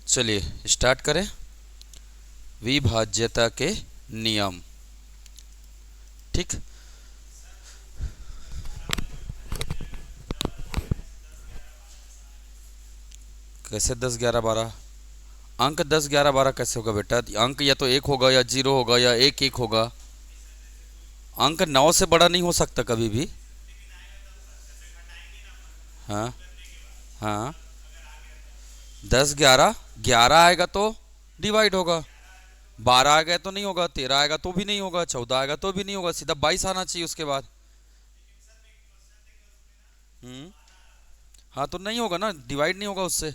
चलिए स्टार्ट करें। विभाज्यता के नियम। ठीक, कैसे 10 11 12 अंक 10 11 12 कैसे होगा बेटा? अंक या तो एक होगा या जीरो होगा या एक एक होगा। अंक 9 से बड़ा नहीं हो सकता कभी भी। हाँ हाँ, 10 11 11 आएगा तो डिवाइड होगा, 12 आ गया तो नहीं होगा, 13 आएगा तो भी नहीं होगा, 14 आएगा तो भी नहीं होगा, सीधा 22 आना चाहिए उसके बाद। हम्म, हाँ तो नहीं होगा ना, डिवाइड नहीं होगा उससे।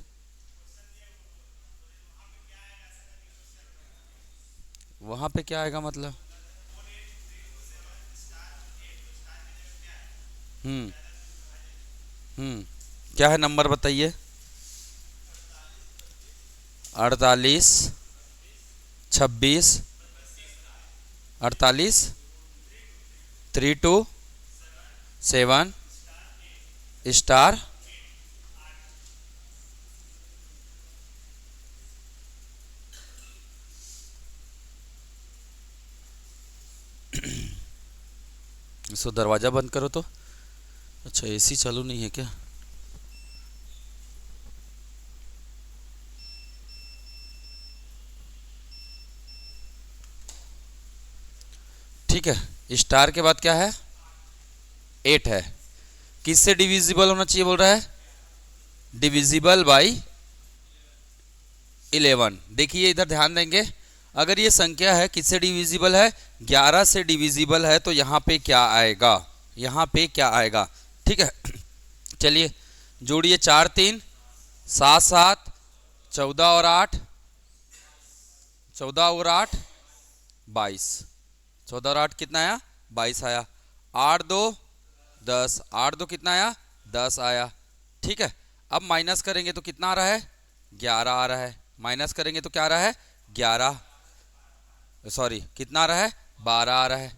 वहां पे क्या आएगा मतलब? हम्म हम्म, क्या है नंबर बताइए? 48 26 48 32 7 स्टार। इसको दरवाज़ा बंद करो तो। अच्छा एसी चालू नहीं है क्या? ठीक है, स्टार के बाद क्या है? 8 है। किससे डिविजिबल होना चाहिए बोल रहा है? Divisible by 11। देखिए इधर ध्यान देंगे, अगर ये संख्या है किससे डिविजिबल है? 11 से डिविजिबल है, तो यहाँ पे क्या आएगा? यहाँ पे क्या आएगा? ठीक है, चलिए जोड़िए। 4 3 7 7 14 और 8, 14 और 8 22, 14 और 8 कितना आया? 22 आया। 8 2 10, 8 2 कितना आया? 10 आया। ठीक है, अब माइनस करेंगे तो कितना आ रहा है? 11 आ रहा है। माइनस करेंगे तो क्या आ रहा है? 11, सॉरी कितना आ रहा है? 12 आ रहा है।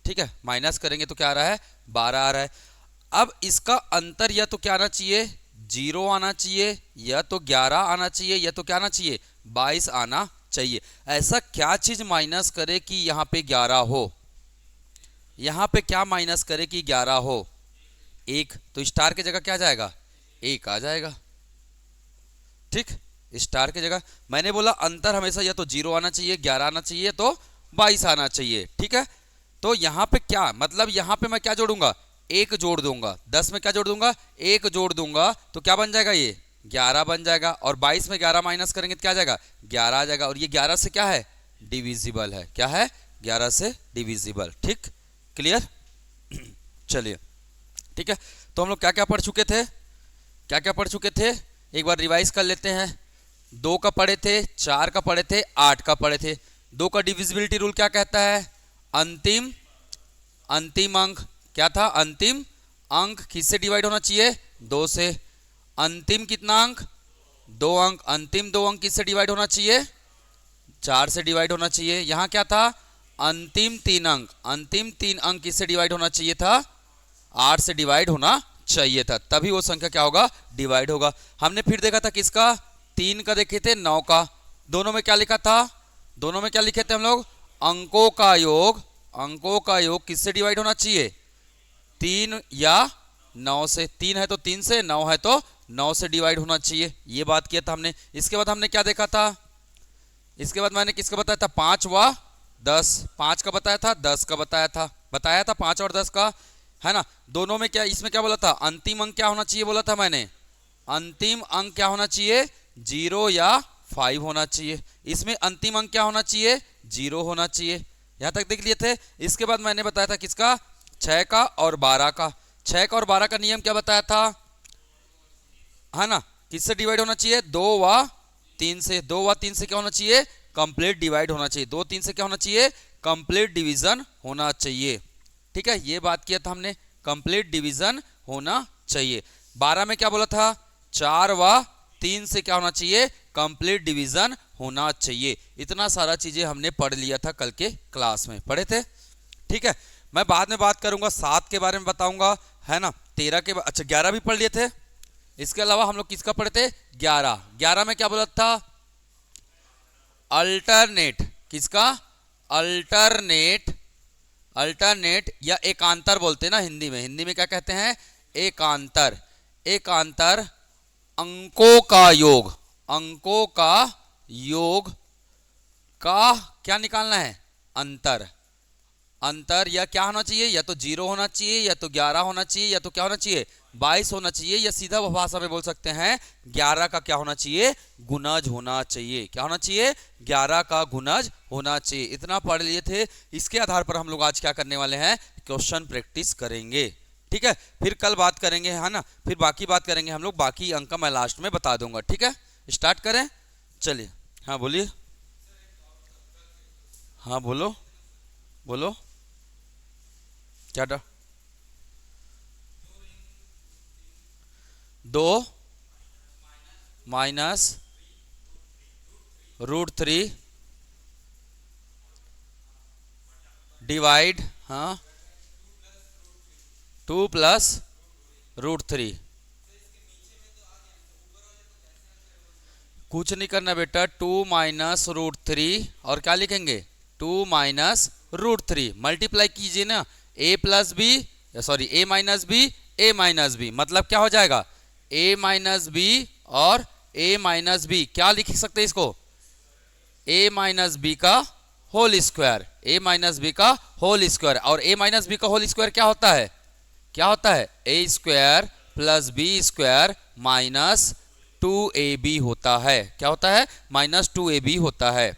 ठीक है, माइनस करेंगे तो क्या आ रहा है? 12 आ रहा है। अब इसका अंतर या तो क्या आना चाहिए? 0 आना चाहिए, या तो 11 आना चाहिए, या तो क्या आना चाहिए? 22 आना चाहिए। ऐसा क्या चीज माइनस करे कि यहाँ पे 11 हो? यहाँ पे क्या माइनस करे कि 11 हो? एक, तो स्टार की जगह क्या जाएगा? एक आ जाएगा। ठीक, स्टार की जगह मैंने बोला अंतर हमेशा या तो 0 आना चाहिए, 11 आना चाहिए, तो 22 आना चाहिए। ठीक है, तो यहाँ पे क्या मतलब, यहाँ पे मैं क्या जोड़ूंगा? एक जोड़ दूंगा। 10 में क्या जोड़ दूंगा? एक जोड़ दूंगा, तो क्या बन जाएगा? ये 11 बन जाएगा। और 22 में 11 माइनस करेंगे तो क्या आ जाएगा? 11 आ जाएगा। और ये 11 से क्या है? डिविजिबल है। क्या है? 11 से डिविजिबल। ठीक, क्लियर? चलिए ठीक है, तो हम लोग क्या क्या पढ़ चुके थे? क्या क्या पढ़ चुके थे एक बार रिवाइज कर लेते हैं। 2 का पढ़े थे, 4 का पढ़े थे, 8 का पढ़े थे। 2 का डिविजिबिलिटी रूल क्या कहता है? अंतिम अंतिम अंक क्या था? अंतिम अंक किससे डिवाइड होना चाहिए? 2 से। अंतिम कितना अंक? 2 अंक। अंतिम 2 अंक किससे डिवाइड होना चाहिए? 4 से डिवाइड होना चाहिए। यहां क्या था? अंतिम 3 अंक। अंतिम 3 अंक किससे डिवाइड होना चाहिए था? 8 से डिवाइड होना चाहिए था, तभी वो संख्या क्या होगा? डिवाइड होगा। हमने फिर देखा था किसका? 3 का देखे थे, 9 का। दोनों में क्या लिखा था? दोनों में क्या लिखे थे हम लोग? अंकों का योग। अंकों का योग किससे डिवाइड होना चाहिए? 3 या 9 से। 3 है तो 3 से, 9 है तो 9 से डिवाइड होना चाहिए। ये बात किया था हमने। इसके बाद हमने क्या देखा था? इसके बाद मैंने किसका बताया था? 5 व 10। 5 का बताया था, 10 का बताया था। बताया था 5 और 10 का, है ना? दोनों में क्या, इसमें क्या बोला था? अंतिम अंक क्या होना चाहिए बोला था मैंने? अंतिम अंक क्या होना चाहिए? 0 या 5 होना चाहिए। इसमें अंतिम अंक क्या होना चाहिए? 0 होना चाहिए। यहां तक देख लिए थे। इसके बाद मैंने बताया था किसका? 6 का और 12 का। 6 का और 12 का नियम क्या बताया था? है ना? किससे डिवाइड होना चाहिए? 2 व 3 से। 2 व 3 से क्या होना चाहिए? कंप्लीट डिवाइड होना चाहिए। 2 3 से क्या होना चाहिए? कंप्लीट डिवीजन होना चाहिए। ठीक है, ये बात किया था हमने, कंप्लीट डिवीजन होना चाहिए। 12 में क्या बोला था? 4 व 3 से क्या होना चाहिए? कंप्लीट डिवीजन होना चाहिए। इतना सारा चीजें हमने पढ़ लिया था, कल के क्लास में पढ़े थे। ठीक है, मैं बाद में बात करूंगा, 7 के बारे में बताऊंगा, है ना? 13 के अच्छा 11 भी पढ़ लिए थे। इसके अलावा हम लोग किसका पढ़े थे? 11। 11 में क्या बोला था? अल्टरनेट, किसका? अल्टरनेट, अल्टरनेट या एकांतर बोलते हैं ना हिंदी में। हिंदी में क्या कहते हैं? एकांतर। एकांतर अंकों का योग, अंकों का योग का क्या निकालना है? अंतर। अंतर या क्या होना चाहिए? या तो 0 होना चाहिए, या तो 11 होना चाहिए, या तो क्या होना चाहिए? 22 होना चाहिए, या सीधा भाषा में बोल सकते हैं 11 का क्या होना चाहिए? गुणज होना चाहिए। क्या होना चाहिए? 11 का गुणज होना चाहिए। इतना पढ़ लिए थे। इसके आधार पर हम लोग आज क्या करने वाले हैं? क्वेश्चन प्रैक्टिस करेंगे। ठीक है, फिर कल बात करेंगे, है ना? फिर बाकी बात करेंगे हम लोग। बाकी अंक मैं लास्ट में बता दूंगा। ठीक है, स्टार्ट करें। चलिए, हाँ बोलिए। हाँ बोलो बोलो, क्या डा? 2 माइनस √3 डिवाइड, हाँ, 2 प्लस √3। कुछ नहीं करना बेटा, 2 माइनस √3 और क्या लिखेंगे? 2 माइनस √3 मल्टीप्लाई कीजिए ना, a plus B, sorry a minus B, a minus B, मतलब क्या हो जाएगा? a माइनस बी और a माइनस बी, क्या लिख सकते हैं इसको? a माइनस बी का whole square, a minus B का होल स्क्वायर। और a माइनस बी का होल स्क्वायर क्या होता है? क्या होता है? a square plus B square minus 2ab होता है। क्या होता है? माइनस 2ab होता है।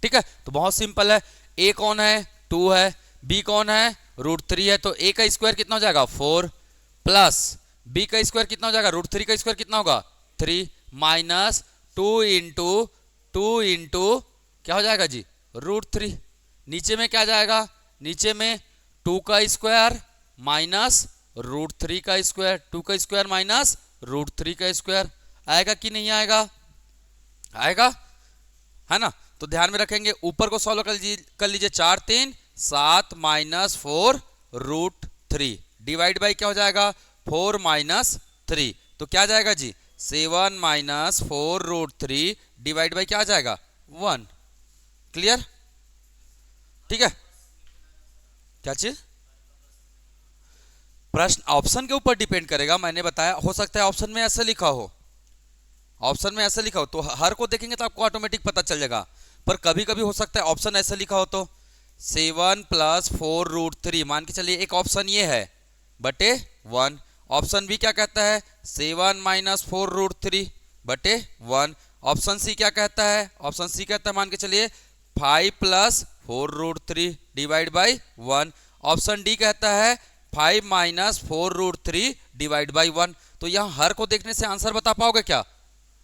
ठीक है, तो बहुत सिंपल है। a कौन है? 2 है। b कौन है? √3 है। तो a का स्क्वायर कितना हो जाएगा? 4 प्लस b का स्क्वायर कितना हो जाएगा? √3 का स्क्वायर कितना होगा? 3 माइनस 2 इंटू क्या हो जाएगा जी? √3। नीचे में क्या जाएगा? नीचे में 2 का स्क्वायर माइनस √3 का स्क्वायर, 2 का स्क्वायर माइनस √3 का स्क्वायर। आएगा कि नहीं आएगा? आएगा, है ना? तो ध्यान में रखेंगे, ऊपर को सॉल्व कर लीजिए। 4 3 7 माइनस 4 √3 डिवाइड बाई क्या हो जाएगा? 4 माइनस 3। तो क्या जाएगा जी? 7 माइनस 4 √3 डिवाइड बाई क्या आ जाएगा? 1। क्लियर? ठीक है, क्या चीज? प्रश्न ऑप्शन के ऊपर डिपेंड करेगा। मैंने बताया, हो सकता है ऑप्शन में ऐसे लिखा हो, ऑप्शन में ऐसे लिखा हो तो हर को देखेंगे तो आपको ऑटोमेटिक पता चल जाएगा। पर कभी कभी हो सकता है ऑप्शन ऐसे लिखा हो तो 7 प्लस 4 √3, मान के चलिए एक ऑप्शन ये है बटे 1। ऑप्शन बी क्या कहता है? 7 माइनस 4 √3 बटे 1। ऑप्शन सी क्या कहता है? ऑप्शन सी कहता है, मान के चलिए 5 plus 4 √3 divide by 1। Option D कहता है 5 माइनस 4 √3 डिवाइड बाई 1। तो यहाँ हर को देखने से आंसर बता पाओगे क्या?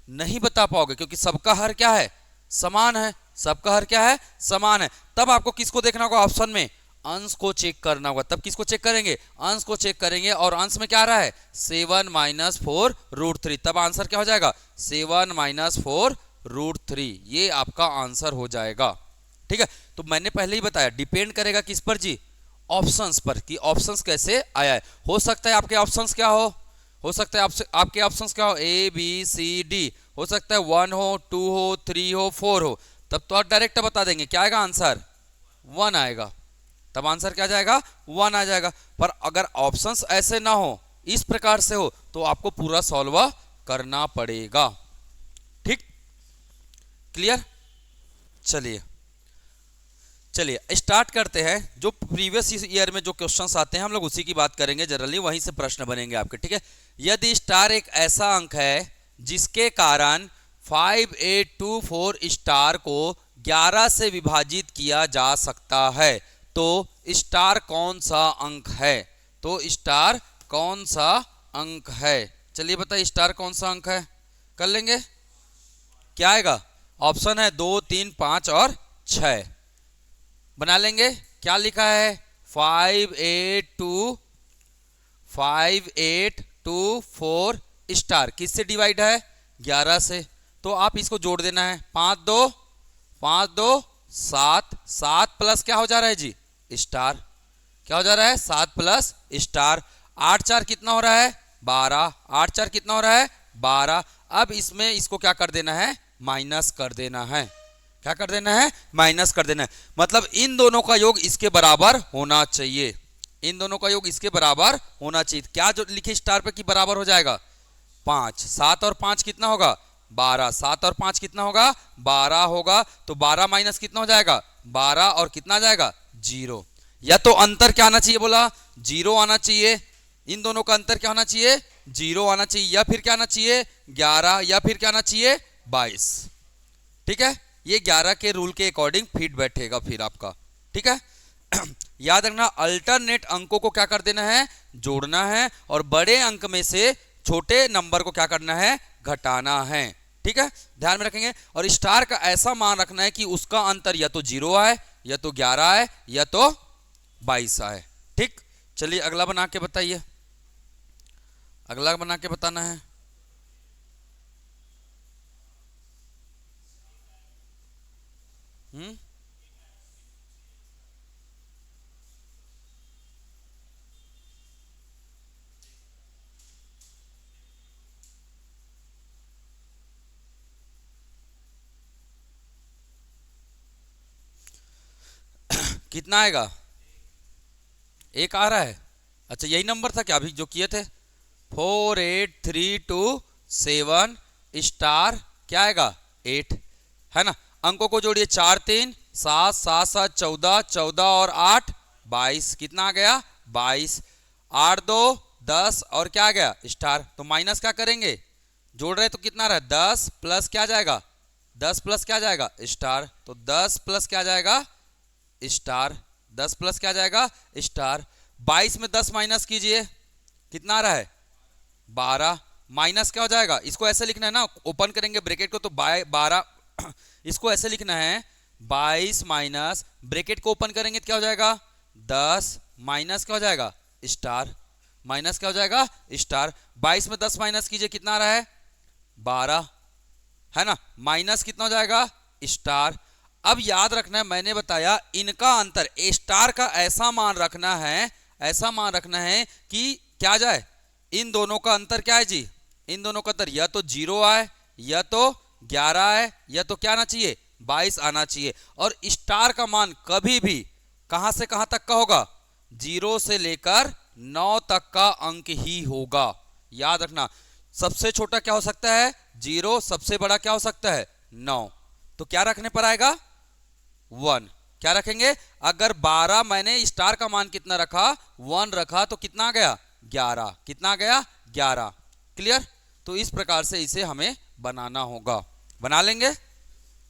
नहीं बता पाओगे, क्योंकि सबका हर क्या है? समान है। सबका हर क्या है? समान है। तब आपको किसको देखना होगा? ऑप्शन में अंश को चेक करना होगा। तब किसको चेक करेंगे? अंश को चेक करेंगे। और अंश में क्या आ रहा है? 7 माइनस 4 √3। तब आंसर क्या हो जाएगा? 7 माइनस 4 √3। ये आपका आंसर हो जाएगा। ठीक है, तो मैंने पहले ही बताया डिपेंड करेगा किस पर जी? ऑप्शंस पर, कि ऑप्शंस कैसे आया है। हो सकता है आपके ऑप्शंस क्या हो सकता है आपके ऑप्शंस क्या हो? A B C D। हो सकता है 1 हो, 2 हो, 3 हो, 4 हो। तब तो आप डायरेक्ट बता देंगे क्या आएगा आंसर? 1 आएगा। तब आंसर क्या जाएगा? 1 आ जाएगा। पर अगर ऑप्शंस ऐसे ना हो, इस प्रकार से हो, तो आपको पूरा सॉल्व करना पड़ेगा। ठीक, क्लियर? चलिए चलिए स्टार्ट करते हैं। जो प्रीवियस ईयर में जो क्वेश्चंस आते हैं हम लोग उसी की बात करेंगे जनरली, वहीं से प्रश्न बनेंगे आपके। ठीक है, यदि स्टार एक ऐसा अंक है जिसके कारण 5824 स्टार को 11 से विभाजित किया जा सकता है, तो स्टार कौन सा अंक है? तो स्टार कौन सा अंक है? चलिए बताइए, स्टार कौन सा अंक है? कर लेंगे, क्या आएगा? ऑप्शन है 2 3 5 और 6। बना लेंगे। क्या लिखा है? 5824 स्टार किससे डिवाइड है? 11 से। तो आप इसको जोड़ देना है। 5 2 7, 7 प्लस क्या हो जा रहा है जी? स्टार। क्या हो जा रहा है? 7 प्लस स्टार। 8 4 कितना हो रहा है? 12। 8 4 कितना हो रहा है? 12। अब इसमें इसको क्या कर देना है? माइनस कर देना है। क्या कर देना है, माइनस कर देना है। मतलब इन दोनों का योग इसके बराबर होना चाहिए, इन दोनों का योग इसके बराबर होना चाहिए। क्या जो लिखे स्टार पे कि बराबर हो जाएगा, 5। 7 और 5 कितना होगा, 12। 7 और 5 कितना होगा, 12 होगा। तो 12 माइनस कितना हो जाएगा, 12 और कितना आ जाएगा, 0। या तो अंतर क्या आना चाहिए, बोला 0 आना चाहिए। इन दोनों का अंतर क्या होना चाहिए, 0 आना चाहिए, या फिर क्या आना चाहिए 11, या फिर क्या आना चाहिए 22। ठीक है, ये 11 के रूल के अकॉर्डिंग फिट बैठेगा फिर आपका। ठीक है याद रखना, अल्टरनेट अंकों को क्या कर देना है, जोड़ना है, और बड़े अंक में से छोटे नंबर को क्या करना है, घटाना है। ठीक है, ध्यान में रखेंगे। और स्टार का ऐसा मान रखना है कि उसका अंतर या तो 0 आए, या तो 11 आए, या तो 22 आए। ठीक, चलिए अगला बना के बताइए, अगला बना के बताना है। कितना आएगा, एक आ रहा है। अच्छा, यही नंबर था क्या अभी जो किए थे, 48327 स्टार क्या आएगा, 8, है ना। अंकों को जोड़िए, 4 3 7 7 7 14, 14 और 8 22, कितना आ गया 22। 8 2 10 और क्या आ गया स्टार। तो माइनस क्या करेंगे, जोड़ रहे तो कितना रहा 10 प्लस क्या जाएगा, 10 प्लस क्या जाएगा स्टार। तो 10 प्लस क्या जाएगा स्टार, 10 प्लस क्या जाएगा स्टार। 22 में 10 माइनस कीजिए, कितना आ रहा है 12। माइनस क्या हो जाएगा, इसको ऐसे लिखना है ना, ओपन करेंगे ब्रैकेट को तो 12 इसको ऐसे लिखना है 22 माइनस ब्रैकेट को ओपन करेंगे तो क्या हो जाएगा 10 माइनस क्या हो जाएगा स्टार, माइनस क्या हो जाएगा स्टार। 22 में 10 माइनस कीजिए, कितना आ रहा है 12, है ना। माइनस कितना हो जाएगा स्टार। अब याद रखना है, मैंने बताया इनका अंतर ए स्टार का ऐसा मान रखना है, ऐसा मान रखना है कि क्या जाए, इन दोनों का अंतर क्या है जी, इन दोनों का अंतर या तो 0 आए, या तो 11 आए, या तो क्या आना चाहिए 22 आना चाहिए। और स्टार का मान कभी भी कहां से कहां तक का होगा, 0 से लेकर 9 तक का अंक ही होगा। याद रखना, सबसे छोटा क्या हो सकता है 0, सबसे बड़ा क्या हो सकता है 9। तो क्या रखने पर आएगा 1, क्या रखेंगे। अगर 12 मैंने स्टार का मान कितना रखा 1 रखा, तो कितना आ गया 11, कितना आ गया 11। क्लियर। तो इस प्रकार से इसे हमें बनाना होगा, बना लेंगे।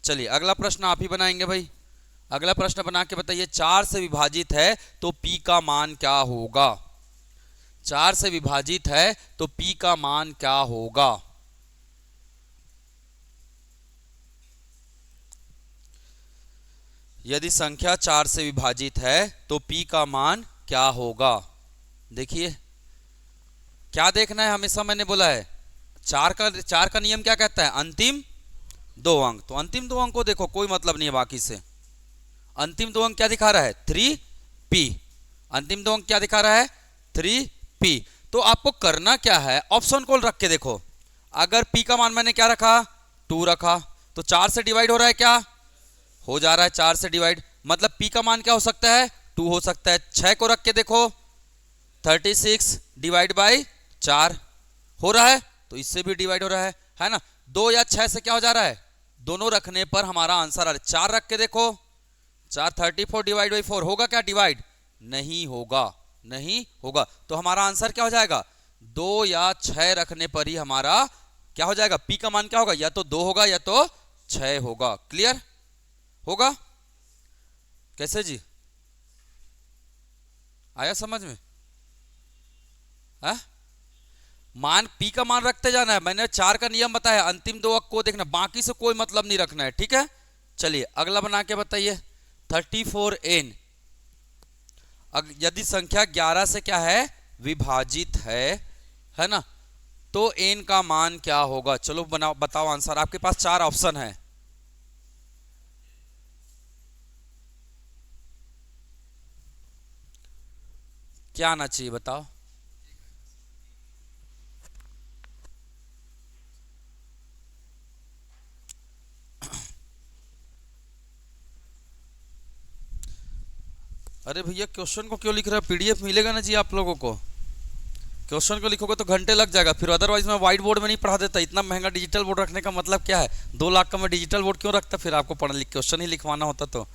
चलिए अगला प्रश्न आप ही बनाएंगे भाई, अगला प्रश्न बना के बताइए। 4 से विभाजित है तो p का मान क्या होगा, 4 से विभाजित है तो p का मान क्या होगा। यदि संख्या 4 से विभाजित है तो p का मान क्या होगा। देखिए क्या देखना है, हमेशा मैंने बोला है चार का नियम क्या कहता है, अंतिम 2 अंक। तो अंतिम 2 अंक को देखो, कोई मतलब नहीं है बाकी से। अंतिम 2 अंक क्या दिखा रहा है 3p, अंतिम 2 अंक क्या दिखा रहा है 3p। तो आपको करना क्या है, ऑप्शन को रख के देखो। अगर p का मान मैंने क्या रखा 2 रखा, तो 4 से डिवाइड हो रहा है, क्या हो जा रहा है 4 से डिवाइड, मतलब p का मान क्या हो सकता है 2 हो सकता है। 6 को रख के देखो, 36 डिवाइड बाई 4 हो रहा है, तो इससे भी डिवाइड हो रहा है ना। 2 या 6 से क्या हो जा रहा है, दोनों रखने पर हमारा आंसर आ रहा है। 4 रख के देखो, 4 34 डिवाइड बाई 4 होगा क्या डिवाइड, नहीं होगा, नहीं होगा। तो हमारा आंसर क्या हो जाएगा, 2 या 6 रखने पर ही हमारा क्या हो जाएगा, p का मान क्या होगा, या तो 2 होगा या तो 6 होगा। क्लियर होगा, कैसे जी, आया समझ में, है? मान p का मान रखते जाना है, मैंने 4 का नियम बताया, अंतिम 2 अंक को देखना, बाकी से कोई मतलब नहीं रखना है। ठीक है, चलिए अगला बना के बताइए। 34n यदि संख्या 11 से क्या है विभाजित है ना, तो n का मान क्या होगा। चलो बनाओ, बताओ आंसर। आपके पास 4 ऑप्शन है, क्या आना चाहिए बताओ। अरे भैया क्वेश्चन को क्यों लिख रहे हो? पीडीएफ मिलेगा ना जी आप लोगों को। क्वेश्चन को लिखोगे तो घंटे लग जाएगा, फिर अदरवाइज मैं व्हाइट बोर्ड में नहीं पढ़ा देता। इतना महंगा डिजिटल बोर्ड रखने का मतलब क्या है? 2 लाख का मैं डिजिटल बोर्ड क्यों रखता? फिर आपको पढ़ लिख क्वेश्चन ही लिखवाना होता तो।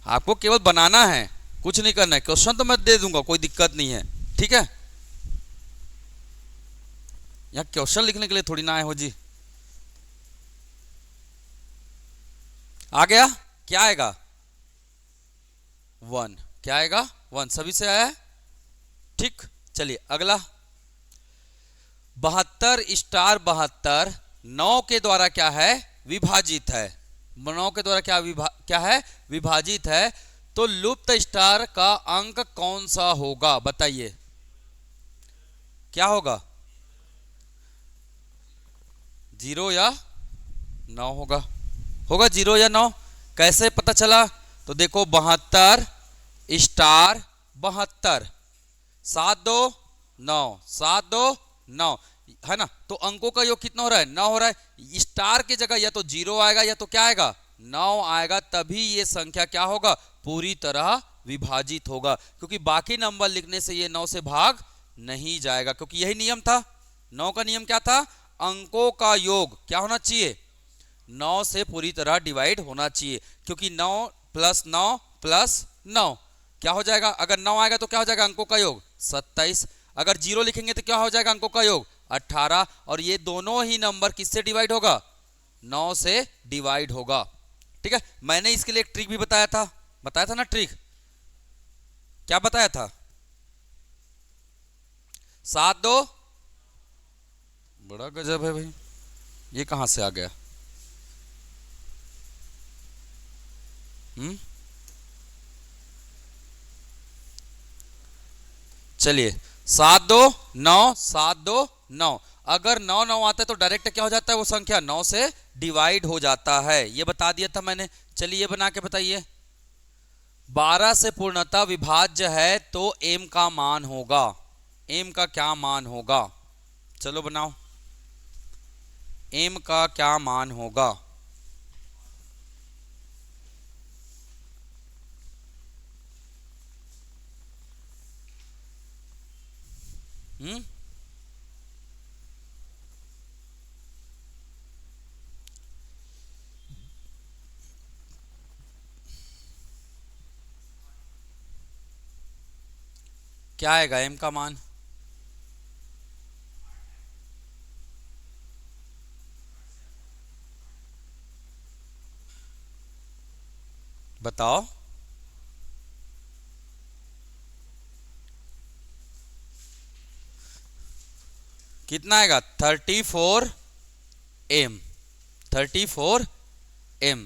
आपको केवल बनाना है, कुछ नहीं करना है। क्वेश्चन तो मैं दे दूंगा, कोई दिक्कत नहीं है, ठीक है। यहाँ क्वेश्चन लिखने के लिए थोड़ी ना आए हो जी। आ गया? क्या आएगा? 1। क्या आएगा? 1। सभी से आया है? ठीक। चलिए अगला। 72 स्टार 72 9 के द्वारा क्या है? विभाजित है। 9 के द्वारा क्या है? विभाजित है। तो लुप्त स्टार का अंक कौन सा होगा? बताइए क्या होगा? 0 या 9 होगा। होगा 0 या 9। कैसे पता चला? तो देखो 72 स्टार 72, 7 2 9, 7 2 9 है ना। तो अंकों का योग कितना हो रहा है? 9 हो रहा है। स्टार की जगह या तो 0 आएगा या तो क्या आएगा? 9 आएगा, तभी ये संख्या क्या होगा? पूरी तरह विभाजित होगा। क्योंकि बाकी नंबर लिखने से ये 9 से भाग नहीं जाएगा, क्योंकि यही नियम था। 9 का नियम क्या था? अंकों का योग क्या होना चाहिए? 9 से पूरी तरह डिवाइड होना चाहिए। क्योंकि 9 + 9 + 9 क्या हो जाएगा? अगर 9 आएगा तो क्या हो जाएगा? अंकों का योग 27। अगर 0 लिखेंगे तो क्या हो जाएगा? अंकों का योग 18। और ये दोनों ही नंबर किससे डिवाइड होगा? 9 से डिवाइड होगा। ठीक है। मैंने इसके लिए एक ट्रिक भी बताया था ना। ट्रिक क्या बताया था? 7 2, बड़ा गजब है भाई, ये कहां से आ गया? चलिए 7 2 9, 7 2 9। अगर 9 9 आता है तो डायरेक्ट क्या हो जाता है? वो संख्या 9 से डिवाइड हो जाता है। ये बता दिया था मैंने। चलिए ये बना के बताइए। 12 से पूर्णतः विभाज्य है तो m का मान होगा। m का क्या मान होगा? चलो बनाओ। m का क्या मान होगा? क्या आएगा m का मान? बताओ। कितना आएगा? 34 m। 34 m।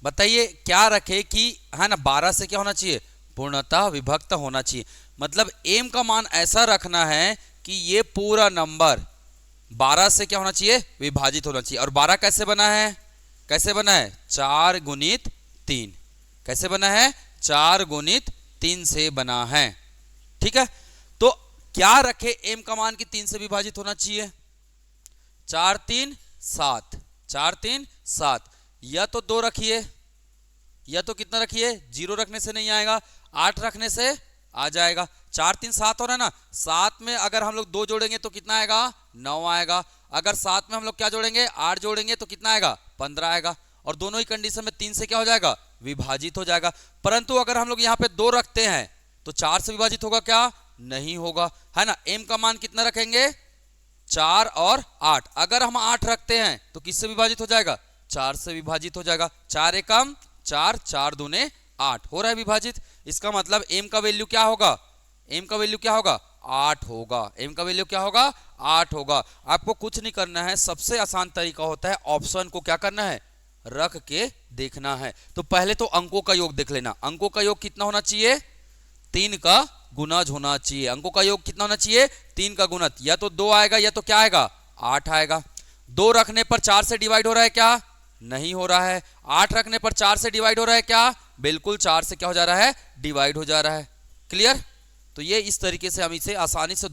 बताइए क्या रखे कि है ना, 12 से क्या होना चाहिए? पूर्णतः विभक्त होना चाहिए। मतलब m का मान ऐसा रखना है कि ये पूरा नंबर 12 से क्या होना चाहिए? विभाजित होना चाहिए। और 12 कैसे बना है? कैसे बना है? 4 गुणित 3। कैसे बना है? 4 गुणित 3 से बना है। ठीक है। तो क्या रखे m का मान कि 3 से विभाजित होना चाहिए? 4 3 7, 4 3 7। या तो 2 रखिए या तो कितना रखिए? 0 रखने से नहीं आएगा, 8 रखने से आ जाएगा। 4 3 7 हो रहा है ना। 7 में अगर हम लोग 2 जोड़ेंगे तो कितना आएगा? 9 आएगा। अगर 7 में हम लोग क्या जोड़ेंगे? 8 जोड़ेंगे तो कितना आएगा? 15 आएगा। और दोनों ही कंडीशन में 3 से क्या हो जाएगा? विभाजित हो जाएगा। परंतु अगर हम लोग यहाँ पे 2 रखते हैं तो 4 से विभाजित होगा क्या? नहीं होगा, है ना। m का मान कितना रखेंगे? 4 और 8। अगर हम 8 रखते हैं तो किससे विभाजित हो जाएगा? 4 से विभाजित हो जाएगा। 4 एकम 4, 4 दूने 8 हो रहा है विभाजित। इसका मतलब m का वैल्यू क्या होगा? m का वैल्यू क्या होगा? 8 होगा। m का वैल्यू क्या होगा? 8 होगा। आपको कुछ नहीं करना है, सबसे आसान तरीका होता है ऑप्शन को क्या करना है? रख के देखना है। तो पहले तो अंकों का योग देख लेना। अंकों का योग कितना होना चाहिए? 3 का गुणज होना चाहिए। अंकों का योग कितना होना चाहिए? 3 का गुणज। या तो 2 आएगा या तो क्या आएगा? 8 आएगा। 2 रखने पर 4 से डिवाइड हो रहा है क्या? नहीं हो रहा है। 8 रखने पर 4 से डिवाइड हो रहा है क्या? बिल्कुल 4 से क्या हो जा रहा है? डिवाइड हो जा रहा है। क्लियर? तो ये इस तरीके से हम इसे आसानी से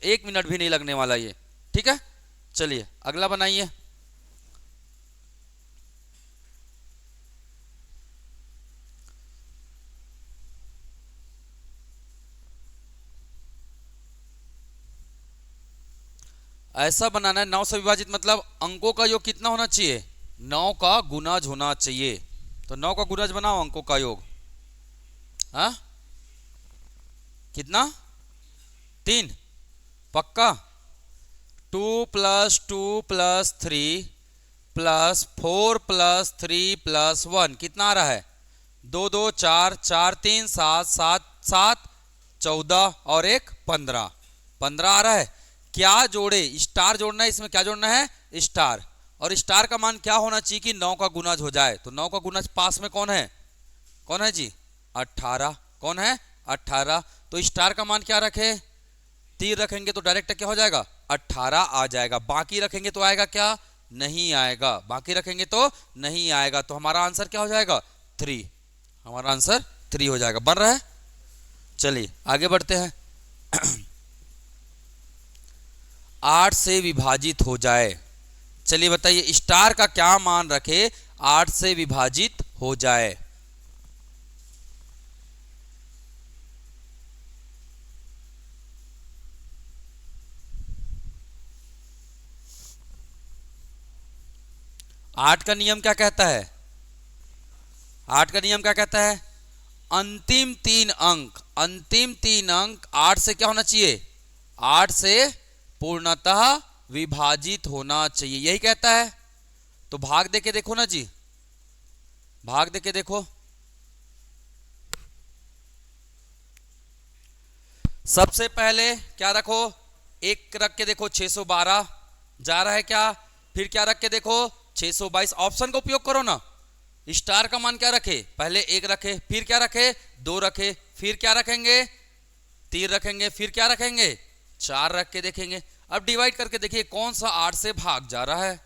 1 मिनट भी नहीं लगने वाला ये। ठीक है। चलिए अगला बनाइए। ऐसा बनाना है 9 से विभाजित, मतलब अंकों का योग कितना होना चाहिए, 9 का गुणज होना चाहिए। तो 9 का गुणज बनाओ अंकों का योग। हाँ कितना, 3, पक्का। 2 + 2 + 3 + 4 + 3 + 1 कितना आ रहा है, 2 2 4 4 3 7 7 7 14 और 1 15, 15 आ रहा है। क्या जोड़े, स्टार जोड़ना है इसमें, क्या जोड़ना है, स्टार। और स्टार का मान क्या होना चाहिए कि 9 का गुणज हो जाए। तो 9 का गुणज पास में कौन है, कौन है जी, 18। कौन है, 18। तो स्टार का मान क्या रखे, 3 रखेंगे तो डायरेक्ट क्या हो जाएगा, 18 आ जाएगा। बाकी रखेंगे तो आएगा क्या, नहीं आएगा। बाकी रखेंगे तो नहीं आएगा। तो हमारा आंसर क्या हो जाएगा, 3। हमारा आंसर 3 हो जाएगा। बन रहा है। चलिए आगे बढ़ते हैं। 8 से विभाजित हो जाए। चलिए बताइए स्टार का क्या मान रखे 8 से विभाजित हो जाए। आठ का नियम क्या कहता है, 8 का नियम क्या कहता है, अंतिम 3 अंक, अंतिम 3 अंक 8 से क्या होना चाहिए, 8 से पूर्णतः विभाजित होना चाहिए, यही कहता है। तो भाग देके देखो ना जी, भाग देके देखो। सबसे पहले क्या रखो, 1 रख के देखो 612 जा रहा है क्या। फिर क्या रख के देखो 622, ऑप्शन का उपयोग करो ना। स्टार का मान क्या रखे, पहले 1 रखे, फिर क्या रखे 2 रखे, फिर क्या रखेंगे 3 रखेंगे, फिर क्या रखेंगे 4 रख के देखेंगे। अब डिवाइड करके देखिए कौन सा 8 से भाग जा रहा है।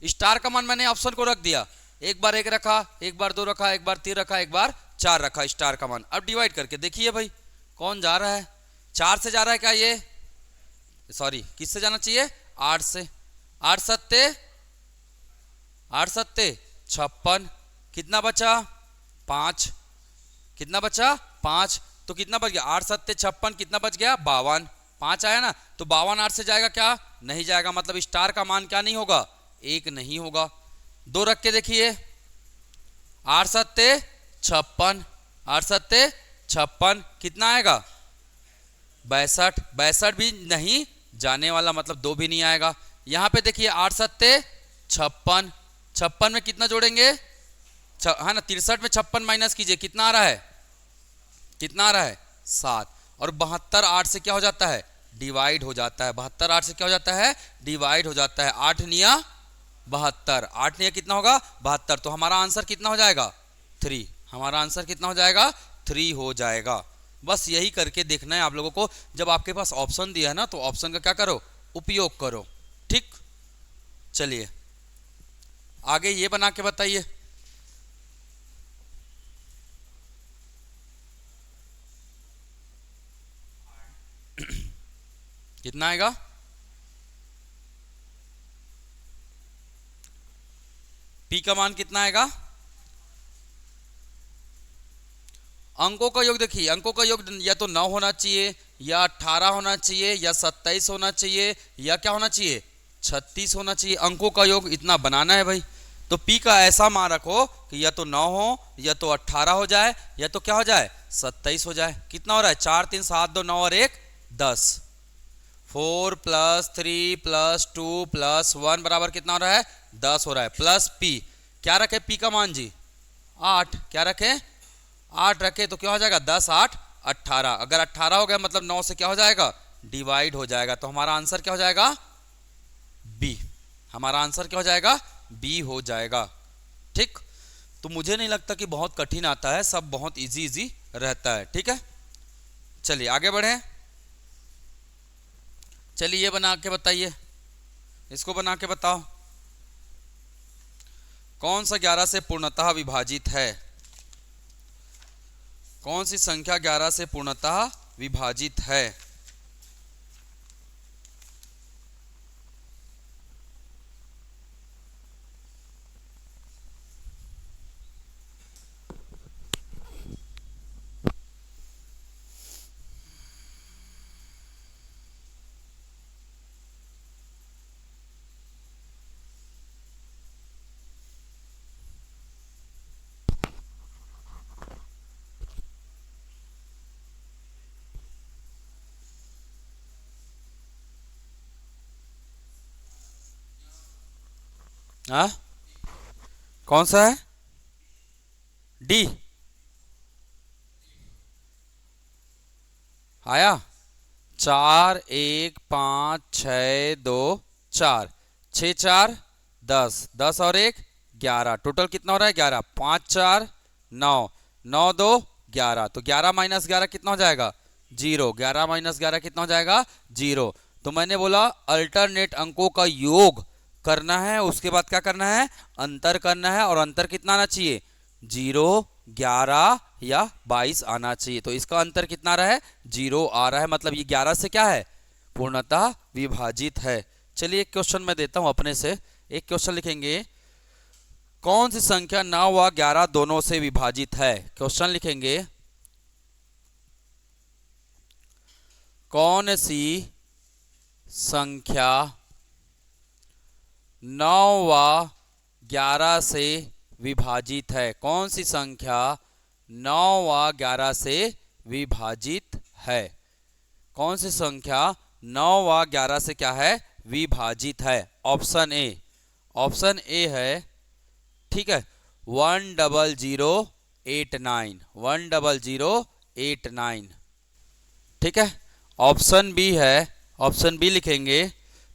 स्टार का मान मैंने ऑप्शन को रख दिया, एक बार 1 रखा, एक बार 2 रखा, एक बार 3 रखा, एक बार 4 रखा स्टार का मान। अब डिवाइड करके देखिए भाई कौन जा रहा है, 4 से जा रहा है क्या, ये सॉरी किससे जाना चाहिए, 8 से। 8 सत्ते 8 सत्ते 56, कितना बचा 5, कितना बचा 5, तो कितना बच गया 8 सत्ते 56, कितना बच गया 52, 5 आया ना। तो 52 8 से जाएगा क्या, नहीं जाएगा, मतलब स्टार का मान क्या नहीं होगा, 1 नहीं होगा। 2 रख के देखिए 8 सत्ते 56, 8 सत्ते 56, कितना आएगा 62, 62 भी नहीं जाने वाला, मतलब 2 भी नहीं आएगा। यहां पे देखिए 8 सत्ते 56, 56 में कितना जोड़ेंगे, है ना 63 में 56 माइनस कीजिए, कितना आ रहा है, कितना आ रहा है 7। और 72 8 से क्या हो जाता है, डिवाइड हो जाता है। 72 8 से क्या हो जाता है, डिवाइड हो जाता है। 8 निया 72, 8 निया कितना होगा 72। तो हमारा आंसर कितना हो जाएगा 3, हमारा आंसर कितना हो जाएगा 3 हो जाएगा। बस यही करके देखना है आप लोगों को। जब आपके पास ऑप्शन दिया है ना तो ऑप्शन का क्या करो, उपयोग करो। ठीक, चलिए आगे ये बना के बताइए। कितना आएगा, पी का मान कितना आएगा, अंकों का योग देखिए, अंकों का योग या तो 9 होना चाहिए, या 18 होना चाहिए, या 27 होना चाहिए, या क्या होना चाहिए 36 होना चाहिए। अंकों का योग इतना बनाना है भाई। तो पी का ऐसा मान रखो कि या तो 9 हो, या तो 18 हो जाए, या तो क्या हो जाए 27 हो जाए। कितना हो रहा है 4 3 7 2 9 और 1 10, 4 + 3 + 2 + 1 बराबर कितना हो रहा है 10 हो रहा है। प्लस पी, क्या रखे पी का मान जी 8, क्या रखे 8 रखे, तो क्या हो जाएगा 10 8 18। अगर 18 हो गया मतलब 9 से क्या हो जाएगा, डिवाइड हो जाएगा। तो हमारा आंसर क्या हो जाएगा बी, हमारा आंसर क्या हो जाएगा बी हो जाएगा। ठीक, तो मुझे नहीं लगता कि बहुत कठिन आता है, सब बहुत इजी इजी रहता है। ठीक है, चलिए आगे बढ़े। चलिए ये बना के बताइए, इसको बना के बताओ कौन सा 11 से पूर्णतः विभाजित है, कौन सी संख्या 11 से पूर्णतः विभाजित है। हाँ, कौन सा है? डी आया। 4 1 5 6 2 4, 6 4 10, 10 और 1 11, टोटल कितना हो रहा है? 11। 5 4 9, 9 2 11, तो 11 - 11 कितना हो जाएगा? 0। 11 - 11 कितना हो जाएगा? 0। तो मैंने बोला अल्टरनेट अंकों का योग करना है, उसके बाद क्या करना है? अंतर करना है, और अंतर कितना आना चाहिए? 0, 11 या 22 आना चाहिए। तो इसका अंतर कितना आ रहा है? 0 आ रहा है, मतलब ये 11 से क्या है? पूर्णतः विभाजित है। चलिए एक क्वेश्चन मैं देता हूं अपने से। एक क्वेश्चन लिखेंगे, कौन सी संख्या 9 व 11 दोनों से विभाजित है? क्वेश्चन लिखेंगे, कौन सी संख्या 9 व 11 से विभाजित है? कौन सी संख्या 9 व 11 से विभाजित है? कौन सी संख्या 9 व 11 से क्या है? विभाजित है। ऑप्शन ए, ऑप्शन ए है, ठीक है, 10089, 10089, ठीक है। ऑप्शन बी है, ऑप्शन बी लिखेंगे,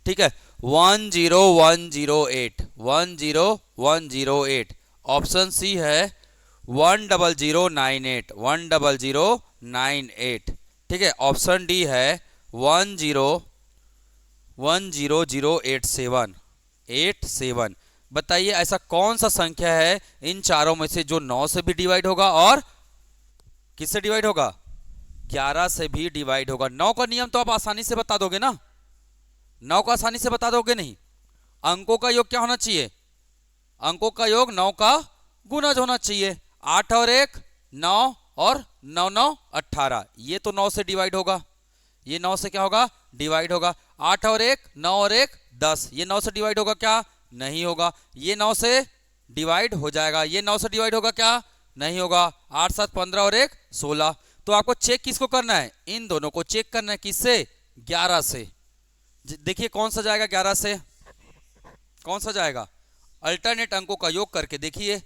ठीक है, 10108, 10108। ऑप्शन सी है 10098, 10098, ठीक है। ऑप्शन डी है 1010087, 87। बताइए ऐसा कौन सा संख्या है इन चारों में से जो 9 से भी डिवाइड होगा और किससे डिवाइड होगा? 11 से भी डिवाइड होगा। 9 का नियम तो आप आसानी से बता दोगे ना? 9 को आसानी से बता दोगे नहीं? अंकों का योग क्या होना चाहिए? अंकों का योग 9 का गुणज होना चाहिए। 8 और 1 9, और 9 9 18, ये तो 9 से डिवाइड होगा। ये 9 से क्या होगा? डिवाइड होगा। 8 और 1 9 और 1 10, ये 9 से डिवाइड होगा क्या? नहीं होगा। ये 9 से डिवाइड हो जाएगा। ये 9 से डिवाइड होगा क्या? नहीं होगा। 8 7 15 और 1 16। तो आपको चेक किसको करना है? इन दोनों को चेक करना है। किससे? 11 से। देखिए कौन सा जाएगा 11 से? कौन सा जाएगा? अल्टरनेट अंकों का योग करके देखिए।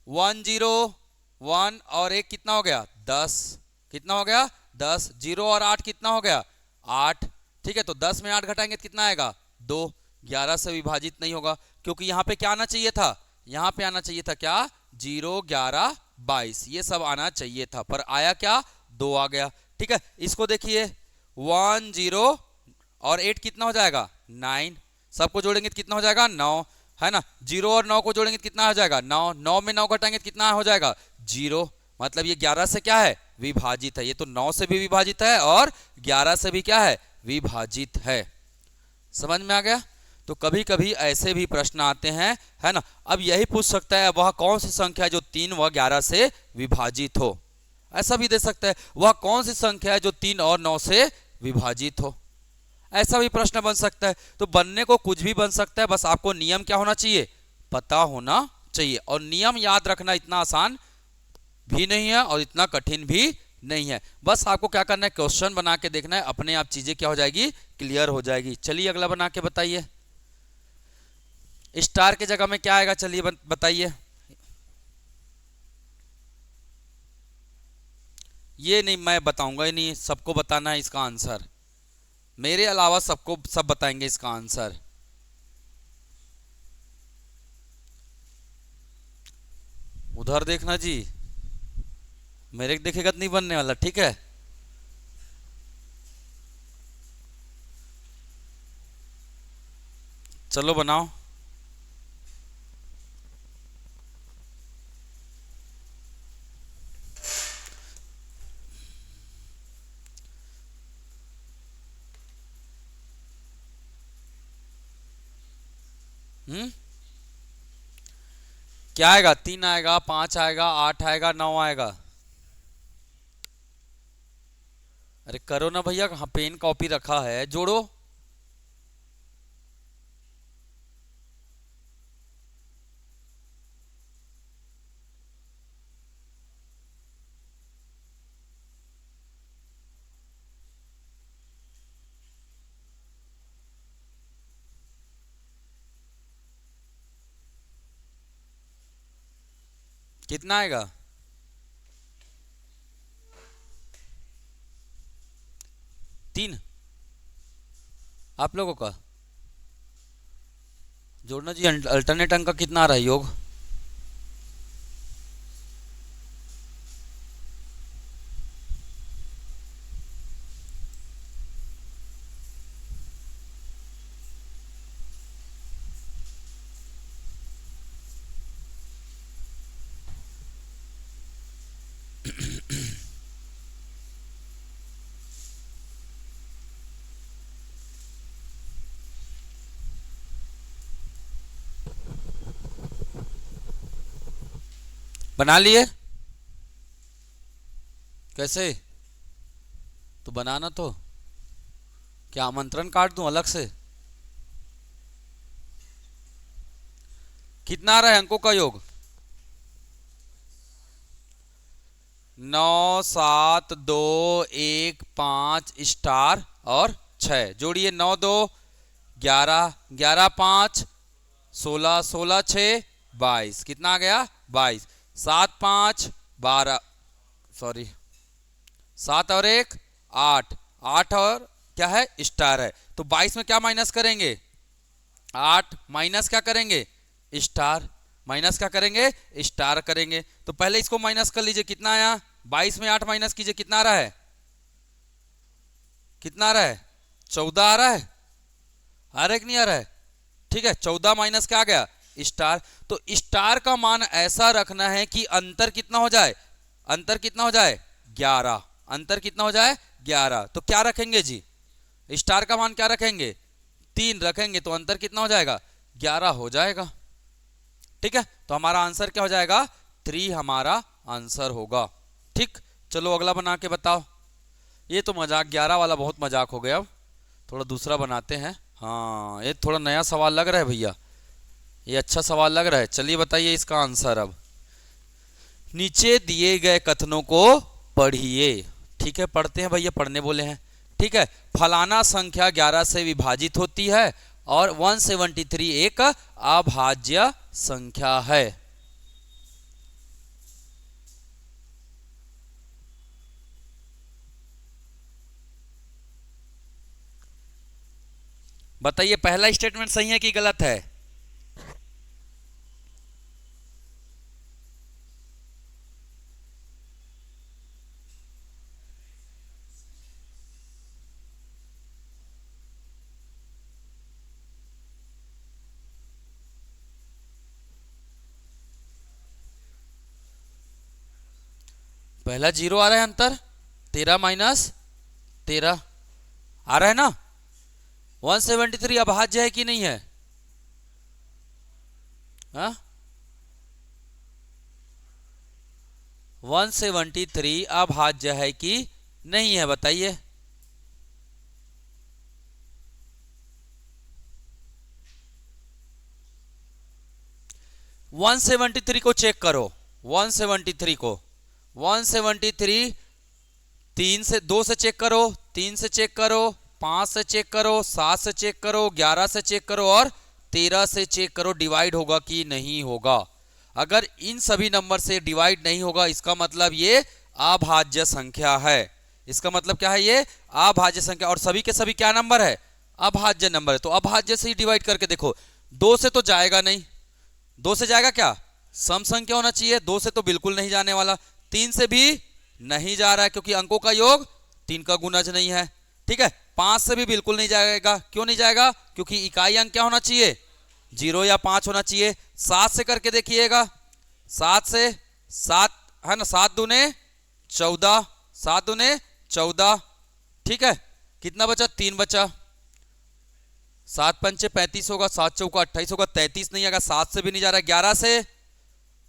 101 और 1 कितना हो गया? 10। कितना हो गया? 10। 0 और 8 कितना हो गया? 8। ठीक है, तो 10 में 8 घटाएंगे तो कितना आएगा? 2। 11 से विभाजित नहीं होगा, क्योंकि यहां पे क्या आना चाहिए था? यहां पे आना चाहिए था क्या? 0 11 22, ये सब आना चाहिए था, पर आया क्या? 2 आ गया। ठीक है, इसको देखिए, 1 0 और 8 कितना हो जाएगा? 9। सबको जोड़ेंगे तो कितना हो जाएगा? 9, है ना। 0 और 9 को जोड़ेंगे तो कितना हो जाएगा? 9। 9 में 9 घटाएंगे तो कितना हो जाएगा? 0। मतलब ये 11 से क्या है? विभाजित है। ये तो 9 से भी विभाजित है और 11 से भी क्या है? विभाजित है। समझ में आ गया? तो कभी कभी ऐसे भी प्रश्न आते हैं, है ना। अब यही पूछ सकता है वह कौन सी संख्या है जो 3 व 11 से विभाजित हो। ऐसा भी दे सकता है वह कौन सी संख्या है जो 3 और 9 से विभाजित हो। ऐसा भी प्रश्न बन सकता है। तो बनने को कुछ भी बन सकता है, बस आपको नियम क्या होना चाहिए? पता होना चाहिए। और नियम याद रखना इतना आसान भी नहीं है और इतना कठिन भी नहीं है। बस आपको क्या करना है? क्वेश्चन बना के देखना है, अपने आप चीजें क्या हो जाएगी? क्लियर हो जाएगी। चलिए अगला बना के बताइए। स्टार की जगह में क्या आएगा? चलिए बताइए। ये नहीं, मैं बताऊंगा ही नहीं, सबको बताना है इसका आंसर। मेरे अलावा सबको सब बताएंगे इसका आंसर। उधर देखना जी, मेरे को देखेगा तो नहीं बनने वाला, ठीक है। चलो बनाओ। क्या आएगा? 3 आएगा, 5 आएगा, 8 आएगा, 9 आएगा। अरे करो ना भैया, कहाँ पेन कॉपी रखा है, जोड़ो। कितना आएगा? 3 आप लोगों का जोड़ना जी। अल्टरनेट अंक का कितना आ रहा है योग? बना लिए? कैसे? तो बनाना तो क्या आमंत्रण काट दूं अलग से? कितना आ रहा है अंकों का योग? 9 7 2 1 5 स्टार और 6 जोड़िए। 9 2 11, 11 5 16, 16 6 22। कितना आ गया? 22। 7 5 12, सॉरी 7 और 1 8, 8 और क्या है? स्टार है। तो 22 में क्या माइनस करेंगे? 8 माइनस क्या करेंगे? स्टार। माइनस क्या करेंगे? स्टार करेंगे। तो पहले इसको माइनस कर लीजिए। कितना आया? 22 में 8 माइनस कीजिए। कितना आ रहा है? कितना आ रहा है? 14 आ रहा है। आ रहा है कि नहीं आ रहा है? ठीक है, 14 माइनस क्या आ गया? स्टार। तो स्टार का मान ऐसा रखना है कि अंतर कितना हो जाए? अंतर कितना हो जाए? 11। अंतर कितना हो जाए? 11। तो क्या रखेंगे जी? स्टार का मान क्या रखेंगे? 3 रखेंगे। तो अंतर कितना हो जाएगा? 11 हो जाएगा। ठीक है, तो हमारा आंसर क्या हो जाएगा? 3 हमारा आंसर होगा। ठीक, चलो अगला बना के बताओ। ये तो मजाक 11 वाला बहुत मजाक हो गया। अब थोड़ा दूसरा बनाते हैं। हाँ, ये थोड़ा नया सवाल लग रहा है भैया, ये अच्छा सवाल लग रहा है। चलिए बताइए इसका आंसर। अब नीचे दिए गए कथनों को पढ़िए। ठीक है, पढ़ते हैं भैया, पढ़ने बोले हैं। ठीक है, फलाना संख्या 11 से विभाजित होती है और 173 एक अभाज्य संख्या है। बताइए पहला स्टेटमेंट सही है कि गलत है? पहला 0 आ रहा है अंतर। 13 माइनस 13 आ रहा है ना। 173 अभाज्य है कि नहीं है? हा? 173 अभाज्य है कि नहीं है बताइए। वन 173 को चेक करो। 173 को 173 3 से 2 से चेक करो, 3 से चेक करो, 5 से चेक करो, 7 से चेक करो, 11 से चेक करो और 13 से चेक करो डिवाइड होगा कि नहीं होगा। अगर इन सभी नंबर से डिवाइड नहीं होगा इसका मतलब ये अभाज्य संख्या है। इसका मतलब क्या है? ये अभाज्य संख्या। और सभी के सभी क्या नंबर है? अभाज्य नंबर है। तो अभाज्य से ही डिवाइड करके देखो। 2 से तो जाएगा नहीं। 2 से जाएगा क्या? सम संख्या होना चाहिए। 2 से तो बिल्कुल नहीं जाने वाला। 3 से भी नहीं जा रहा है क्योंकि अंकों का योग 3 का गुणज नहीं है। ठीक है, 5 से भी बिल्कुल नहीं जाएगा। क्यों नहीं जाएगा? क्योंकि इकाई अंक क्या होना चाहिए? 0 या 5 होना चाहिए। 7 से करके देखिएगा। 7 से 7 है ना, 7 दूने 14, 7 दूने 14। ठीक है, कितना बचा? 3 बचा। 7 पंचे 35 होगा, 7 चौका 28 होगा, 33 नहीं आएगा। 7 से भी नहीं जा रहा है।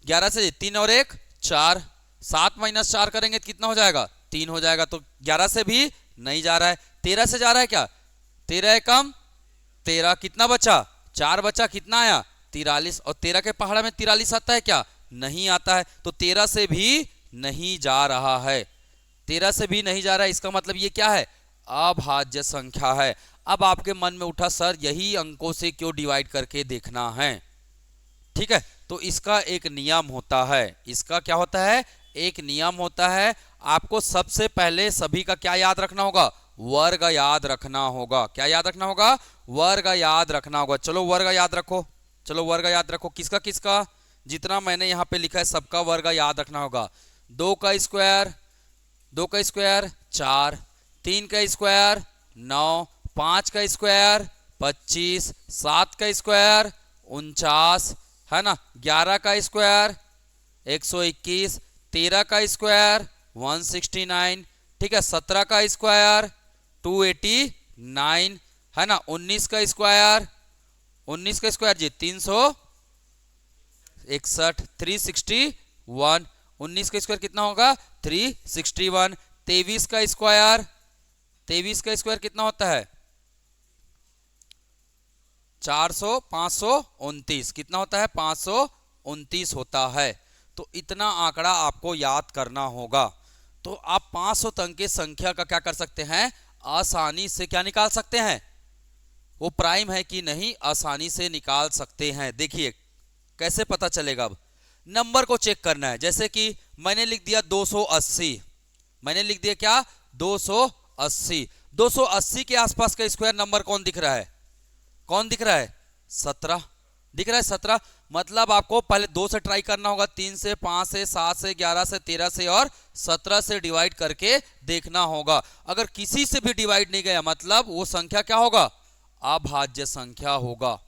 11 से 3 और 1 4। 7 माइनस 4 करेंगे तो कितना हो जाएगा? 3 हो जाएगा। तो 11 से भी नहीं जा रहा है। 13 से जा रहा है क्या? 13 है कम 13, कितना बचा? 4 बचा। कितना आया? 43। और 13 के पहाड़ा में 43 आता है क्या? नहीं आता है। तो 13 से भी नहीं जा रहा है। 13 से भी नहीं जा रहा है, इसका मतलब ये क्या है? अभाज्य संख्या है। अब आपके मन में उठा सर यही अंकों से क्यों डिवाइड करके देखना है? ठीक है, तो इसका एक नियम होता है, इसका क्या होता है, एक नियम होता है। आपको सबसे पहले सभी का क्या याद रखना होगा, वर्ग याद रखना होगा। क्या याद रखना होगा, वर्ग याद रखना होगा। चलो वर्ग याद रखो, चलो वर्ग याद रखो। किसका किसका, जितना मैंने यहाँ पे लिखा है सबका वर्ग याद रखना होगा। 2 का स्क्वायर, 2 का स्क्वायर 4, 3 का स्क्वायर 9, 5 का स्क्वायर 25, 7 का स्क्वायर 49 है ना, 11 का स्क्वायर 121, 13 का स्क्वायर 169, ठीक है, 17 का स्क्वायर 289 है ना, 19 का स्क्वायर, 19 का स्क्वायर जी 361, 361, 19 का स्क्वायर कितना होगा 361, 23 का स्क्वायर, 23 का स्क्वायर कितना होता है 400, 529, कितना होता है 529 होता है। तो इतना आंकड़ा आपको याद करना होगा। तो आप 500 अंक की संख्या का क्या कर सकते हैं, आसानी से क्या निकाल सकते हैं, वो प्राइम है कि नहीं आसानी से निकाल सकते हैं। देखिए कैसे पता चलेगा, अब नंबर को चेक करना है। जैसे कि मैंने लिख दिया 280, मैंने लिख दिया क्या 280, 280 के आसपास का स्क्वायर नंबर कौन दिख रहा है, कौन दिख रहा है 17 दिख रहा है 17। मतलब आपको पहले 2 से ट्राई करना होगा, 3 से, 5 से, 7 से, 11 से, 13 से और 17 से डिवाइड करके देखना होगा। अगर किसी से भी डिवाइड नहीं गया मतलब वो संख्या क्या होगा, अभाज्य संख्या होगा।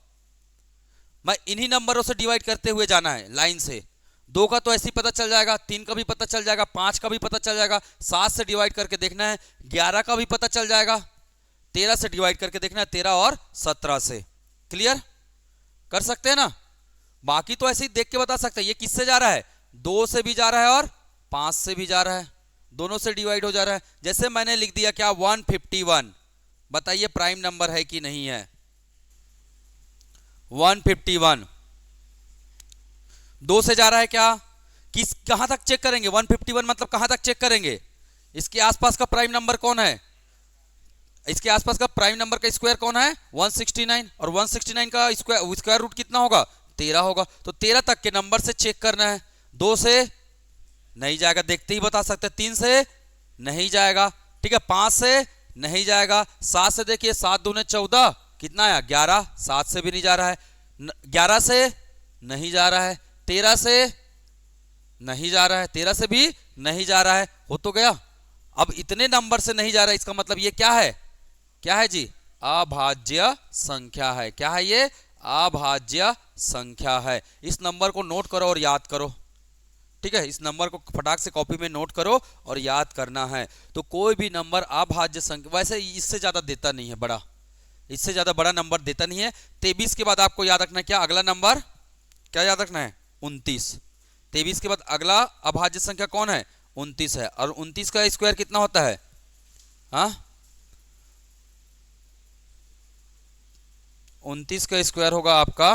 मैं इन्हीं नंबरों से डिवाइड करते हुए जाना है लाइन से। 2 का तो ऐसे ही पता चल जाएगा, 3 का भी पता चल जाएगा, 5 का भी पता चल जाएगा, 7 से डिवाइड करके देखना है, 11 का भी पता चल जाएगा, 13 से डिवाइड करके देखना है, 13 और 17 से। क्लियर कर सकते हैं ना। बाकी तो ऐसे ही देख के बता सकते हैं। ये किससे जा रहा है, 2 से भी जा रहा है और 5 से भी जा रहा है, दोनों से डिवाइड हो जा रहा है। जैसे मैंने लिख दिया क्या 151, बताइए प्राइम नंबर है कि नहीं है 151, 2 से जा रहा है क्या, किस कहां तक चेक करेंगे 151 मतलब कहां तक चेक करेंगे, इसके आसपास का प्राइम नंबर कौन है, इसके आसपास का प्राइम नंबर का स्क्वायर कौन है 169, और 169 का स्क्वायर रूट कितना होगा 13 होगा। तो 13 तक के नंबर से चेक करना है। 2 से नहीं जाएगा, देखते ही बता सकते हैं। 3 से नहीं जाएगा, ठीक है, 5 से नहीं जाएगा, 7 से देखिए 7 दूने 14 कितना आया 11, 7 से भी नहीं जा रहा है, 11 से नहीं जा रहा है, 13 से नहीं जा रहा है, 13 से भी नहीं जा रहा है, हो तो गया। अब इतने नंबर से नहीं जा रहा है, इसका मतलब ये क्या है, क्या है जी, अभाज्य संख्या है। क्या है ये, अभाज्य संख्या है। इस नंबर को नोट करो और याद करो, ठीक है, इस नंबर को फटाक से कॉपी में नोट करो और याद करना है। तो कोई भी नंबर अभाज्य संख्या, वैसे इससे ज्यादा देता नहीं है बड़ा, इससे ज्यादा बड़ा नंबर देता नहीं है। 23 के बाद आपको याद रखना है क्या, अगला नंबर क्या याद रखना है 29। 23 के बाद अगला अभाज्य संख्या कौन है 29 है, और 29 का स्क्वायर कितना होता है, हाँ 29 का स्क्वायर होगा आपका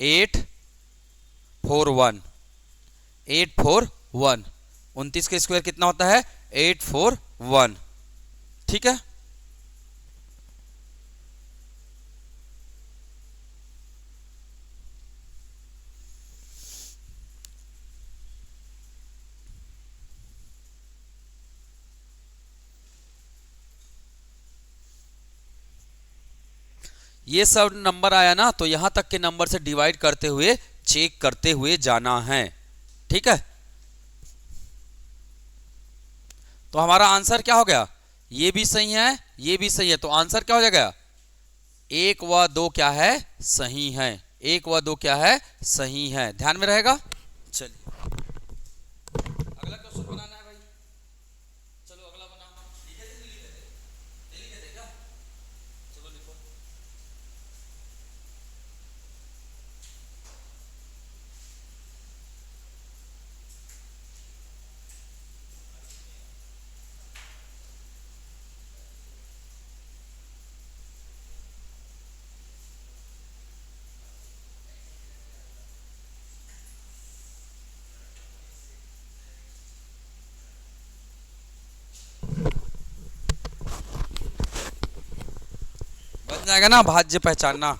841, 841, 29 का स्क्वायर कितना होता है 841, ठीक है। ये सब नंबर आया ना, तो यहां तक के नंबर से डिवाइड करते हुए चेक करते हुए जाना है, ठीक है। तो हमारा आंसर क्या हो गया, ये भी सही है, ये भी सही है, तो आंसर क्या हो जाएगा 1 व 2 क्या है सही है, 1 व 2 क्या है सही है, ध्यान में रहेगा। चलिए अगला क्वेश्चन बनाना है भाई, चलो अगला बनाओ। लिखे थे नहीं लिखे थे, नहीं लिखे थे क्या, चलो लिखो। बन जाएगा ना भाज्य पहचानना,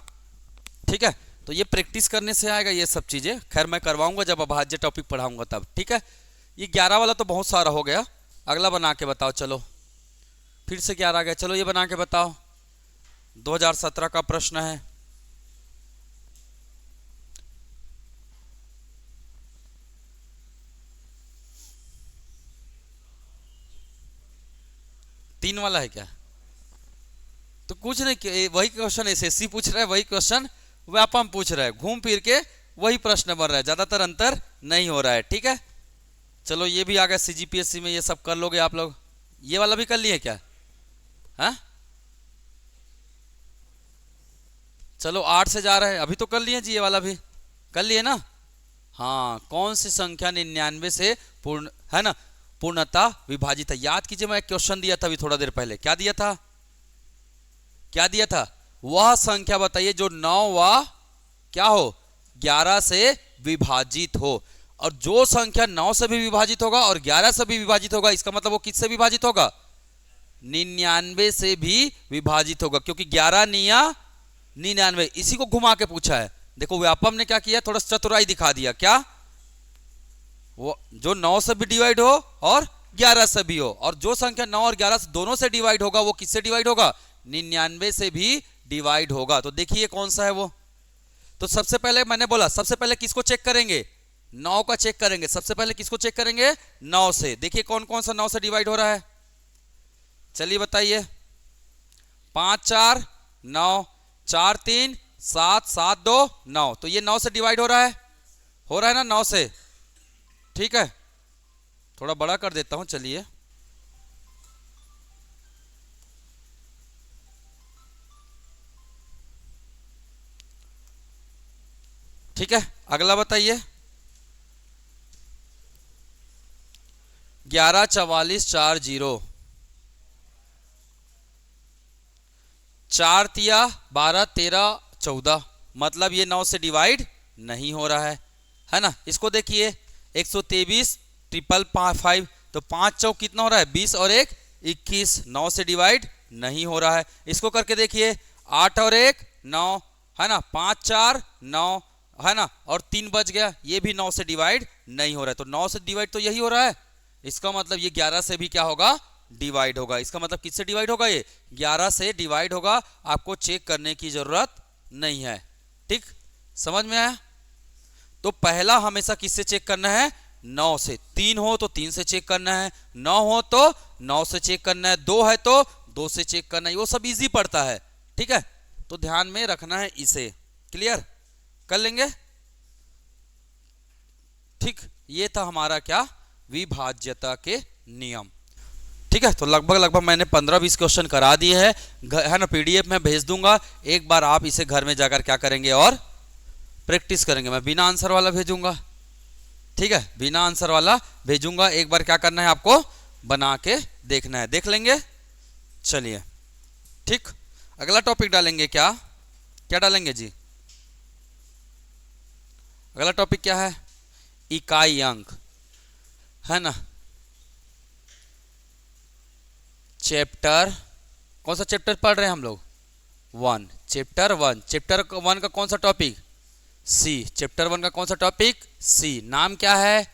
ठीक है। तो ये प्रैक्टिस करने से आएगा ये सब चीज़ें। खैर मैं करवाऊंगा जब अभाज्य टॉपिक पढ़ाऊंगा तब, ठीक है। ये 11 वाला तो बहुत सारा हो गया, अगला बना के बताओ। चलो फिर से 11 आ गया, चलो ये बना के बताओ। 2017 का प्रश्न है। तीन वाला है क्या? तो कुछ नहीं, वही क्वेश्चन एसएससी पूछ रहा है, वही क्वेश्चन व्यापम पूछ रहा है, घूम फिर के वही प्रश्न बन रहा है, ज्यादातर अंतर नहीं हो रहा है, ठीक है। चलो ये भी आ गया सीजीपीएससी में, ये सब कर लोगे आप लोग। ये वाला भी कर लिए क्या? हाँ चलो 8 से जा रहे हैं, अभी तो कर लिए जी, ये वाला भी कर लिए ना। हाँ, कौन सी संख्या 99 से पूर्ण है ना, पूर्णतः विभाजित है। याद कीजिए, मैं एक क्वेश्चन दिया था अभी थोड़ा देर पहले, क्या दिया था? क्या दिया था? वह संख्या बताइए जो 9 व क्या हो 11 से विभाजित हो। और जो संख्या 9 से भी विभाजित होगा और 11 से भी विभाजित होगा, इसका मतलब वो किससे विभाजित होगा? 99 से भी विभाजित होगा, क्योंकि 11 निया 99, इसी को घुमा के पूछा है। देखो व्यापम ने क्या किया, थोड़ा चतुराई दिखा दिया। क्या? वो जो 9 से भी डिवाइड हो और 11 से भी हो, और जो संख्या 9 और 11 से दोनों से डिवाइड होगा वो किससे डिवाइड होगा? 99 से भी डिवाइड होगा। तो देखिए कौन सा है वो। तो सबसे पहले मैंने बोला, सबसे पहले किसको चेक करेंगे? 9 का चेक करेंगे। सबसे पहले किसको चेक करेंगे? 9 से। देखिए कौन कौन सा 9 से डिवाइड हो रहा है, चलिए बताइए। 5 4 9, 4 3 7, 7 2 9, तो ये 9 से डिवाइड हो रहा है, हो रहा है ना 9 से, ठीक है। थोड़ा बड़ा कर देता हूं, चलिए। ठीक है, अगला बताइए। 11 44 4 0, 4 तिया 12 13 14, मतलब ये 9 से डिवाइड नहीं हो रहा है ना। इसको देखिए 123 ट्रिपल 5, तो 5 चौक कितना हो रहा है? 20 और 1 21, 9 से डिवाइड नहीं हो रहा है। इसको करके देखिए 8 और 1 9, है ना, 5 4 9, है ना, और 3 बच गया, ये भी 9 से डिवाइड नहीं हो रहा है। तो 9 से डिवाइड तो यही हो रहा है, इसका मतलब ये 11 से भी क्या होगा? डिवाइड होगा। इसका मतलब किससे डिवाइड होगा? ये 11 से डिवाइड होगा। आपको चेक करने की जरूरत नहीं है, ठीक, समझ में आया? तो पहला हमेशा किससे चेक करना है? 9 से। 3 हो तो 3 से चेक करना है, 9 हो तो 9 से चेक करना है, 2 है तो 2 से चेक करना है। वो सब इजी पड़ता है, ठीक है, तो ध्यान में रखना है इसे। क्लियर कर लेंगे, ठीक। ये था हमारा क्या? विभाज्यता के नियम, ठीक है। तो लगभग मैंने 15-20 क्वेश्चन करा दिए हैं, है ना। पीडीएफ में भेज दूंगा, एक बार आप इसे घर में जाकर क्या करेंगे और प्रैक्टिस करेंगे। मैं बिना आंसर वाला भेजूंगा, ठीक है, बिना आंसर वाला भेजूंगा। एक बार क्या करना है आपको? बना के देखना है, देख लेंगे। चलिए ठीक, अगला टॉपिक डालेंगे। क्या क्या डालेंगे जी? अगला टॉपिक क्या है? इकाई अंक, है ना। चैप्टर, कौन सा चैप्टर पढ़ रहे हैं हम लोग? 1, चैप्टर 1। चैप्टर 1 का कौन सा टॉपिक? सी। चैप्टर 1 का कौन सा टॉपिक? सी। नाम क्या है?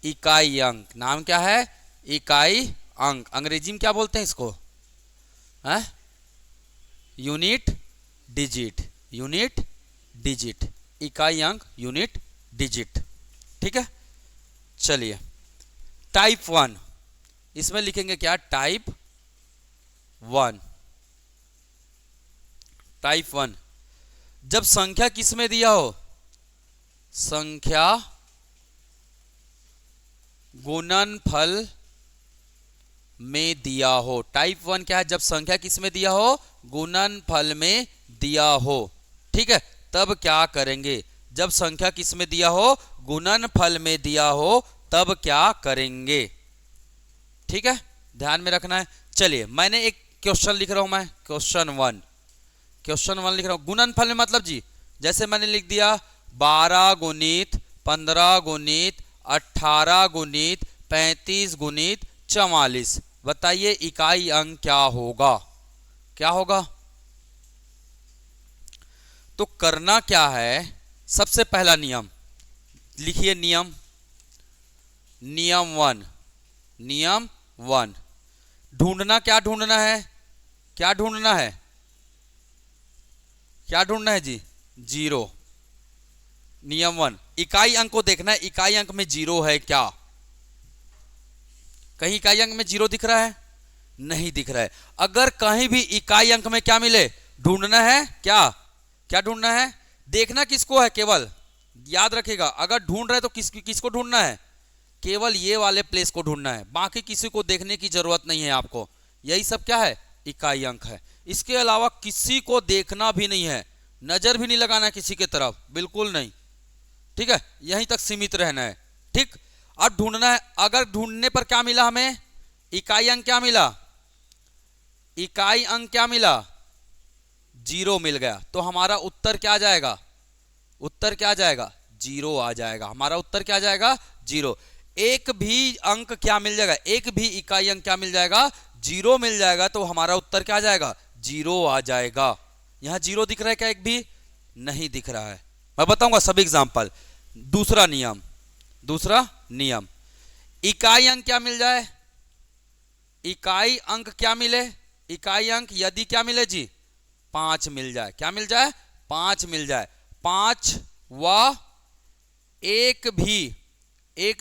इकाई अंक। नाम क्या है? इकाई अंक। अंग्रेजी में क्या बोलते हैं इसको? है यूनिट डिजिट। यूनिट डिजिट, इकाई अंक, यूनिट डिजिट, ठीक है। चलिए टाइप 1, इसमें लिखेंगे क्या? टाइप 1। टाइप 1, जब संख्या किस में दिया हो? संख्या गुणनफल में दिया हो। टाइप 1 क्या है? जब संख्या किस में दिया हो? गुणनफल में दिया हो, ठीक है। तब क्या करेंगे? जब संख्या किस में दिया हो? गुणनफल में दिया हो, तब क्या करेंगे, ठीक है, ध्यान में रखना है। चलिए मैंने एक क्वेश्चन लिख रहा हूं, मैं क्वेश्चन 1 लिख रहा हूं। गुणनफल में मतलब जी, जैसे मैंने लिख दिया 12 गुणित 15 गुणित 18 गुणित 35 गुणित 44, बताइए इकाई अंक क्या होगा? क्या होगा? तो करना क्या है, सबसे पहला नियम लिखिए, नियम वन। ढूंढना, क्या ढूंढना है, क्या ढूंढना है, क्या ढूंढना है जी, जीरो। नियम वन, इकाई अंक को देखना है, इकाई अंक में जीरो है क्या, कहीं इकाई अंक में जीरो दिख रहा है, नहीं दिख रहा है। अगर कहीं भी इकाई अंक में क्या मिले, ढूंढना है, क्या क्या ढूंढना है, देखना किसको है, केवल याद रखिएगा, अगर ढूंढ रहे तो किसको ढूंढना है, केवल ये वाले प्लेस को ढूंढना है, बाकी किसी को देखने की जरूरत नहीं है आपको। यही सब क्या है, इकाई अंक है। इसके अलावा किसी को देखना भी नहीं है, नजर भी नहीं लगाना है किसी के तरफ, बिल्कुल नहीं, ठीक है, यहीं तक सीमित रहना है। ठीक, अब ढूंढना है, अगर ढूंढने पर क्या मिला हमें, इकाई अंक क्या मिला, इकाई अंक क्या मिला, जीरो मिल गया, तो हमारा उत्तर क्या आ जाएगा, उत्तर क्या आ जाएगा, जीरो आ जाएगा। हमारा उत्तर क्या आ जाएगा, जीरो। एक भी अंक क्या मिल जाएगा, एक भी इकाई अंक क्या मिल जाएगा, जीरो मिल जाएगा, तो हमारा उत्तर क्या आ जाएगा, जीरो आ जाएगा। यहां जीरो दिख रहा है क्या, एक भी नहीं दिख रहा है। मैं बताऊंगा सभी एग्जांपल। दूसरा नियम, इकाई अंक क्या मिल जाए, इकाई अंक क्या मिले, इकाई अंक यदि क्या मिले जी, 5 मिल जाए, क्या मिल जाए, 5 मिल जाए, 5 व एक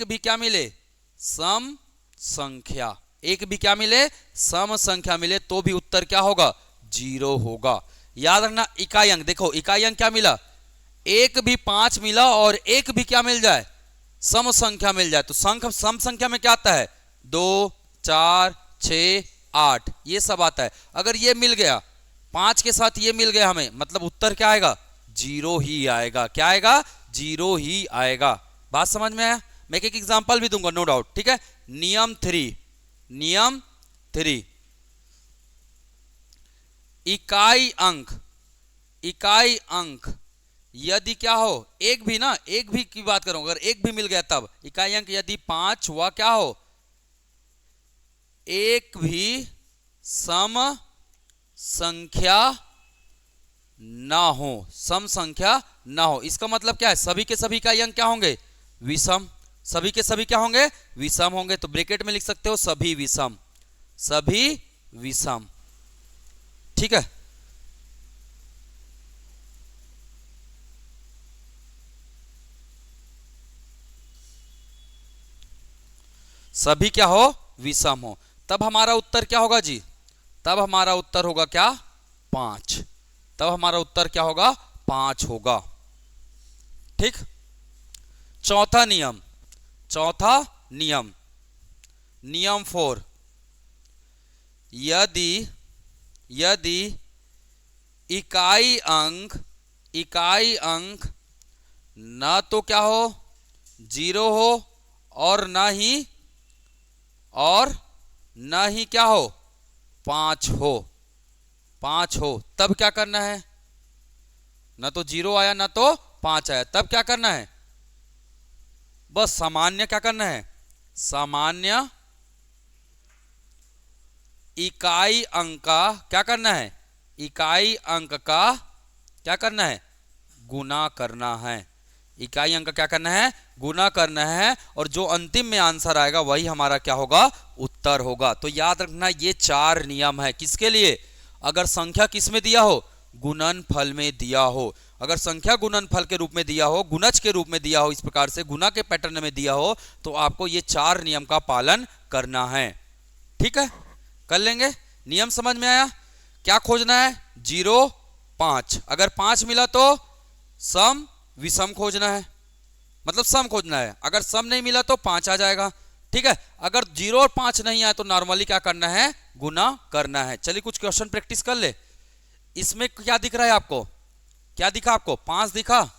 भी क्या मिले, सम संख्या, एक भी क्या मिले, सम संख्या मिले, तो भी उत्तर क्या होगा, जीरो होगा। याद रखना, इकाई अंक देखो, इकाई अंक क्या मिला, एक भी 5 मिला और एक भी क्या मिल जाए, सम संख्या मिल जाए, तो सम संख्या में क्या आता है, 2 4 6 8, ये सब आता है। अगर ये मिल गया 5 के साथ, ये मिल गया हमें, मतलब उत्तर क्या आएगा, जीरो ही आएगा। क्या आएगा, जीरो ही आएगा। बात समझ में आया। मैं एक एग्जांपल भी दूंगा, नो डाउट, ठीक है। नियम थ्री, इकाई अंक यदि क्या हो, एक भी ना, एक भी की बात करूं, अगर एक भी मिल गया तब, इकाई अंक यदि 5 हुआ, क्या हो, एक भी सम संख्या ना हो, सम संख्या ना हो, इसका मतलब क्या है, सभी के सभी इकाई अंक क्या होंगे, विषम, सभी के सभी क्या होंगे, विषम होंगे। तो ब्रैकेट में लिख सकते हो सभी विषम, ठीक है। सभी क्या हो, विषम हो, तब हमारा उत्तर क्या होगा जी, तब हमारा उत्तर होगा क्या, 5, तब हमारा उत्तर क्या होगा, 5 होगा। ठीक, चौथा नियम 4, यदि इकाई अंक ना तो क्या हो, जीरो हो, और ना ही क्या हो, 5 हो, तब क्या करना है, ना तो जीरो आया ना तो 5 आया, तब क्या करना है, बस सामान्य क्या करना है, सामान्य इकाई अंक का क्या करना है, इकाई अंक का क्या करना है, गुना करना है। इकाई अंक क्या करना है, गुना करना है, और जो अंतिम में आंसर आएगा वही हमारा क्या होगा, उत्तर होगा। तो याद रखना, ये 4 नियम है, किसके लिए, अगर संख्या किस में दिया हो, गुणनफल में दिया हो। अगर संख्या गुणनफल के रूप में दिया हो, गुणज के रूप में दिया हो, इस प्रकार से गुना के पैटर्न में दिया हो, तो आपको ये 4 नियम का पालन करना है। ठीक है, कर लेंगे। नियम समझ में आया। क्या खोजना है, 0 5, अगर 5 मिला तो सम विषम खोजना है, मतलब सम खोजना है। अगर सम नहीं मिला तो 5 आ जाएगा। ठीक है, अगर 0 और 5 नहीं आया तो नॉर्मली क्या करना है, गुना करना है। चलिए कुछ क्वेश्चन प्रैक्टिस कर ले। इसमें क्या दिख रहा है आपको, क्या दिखा आपको, 5 दिखा,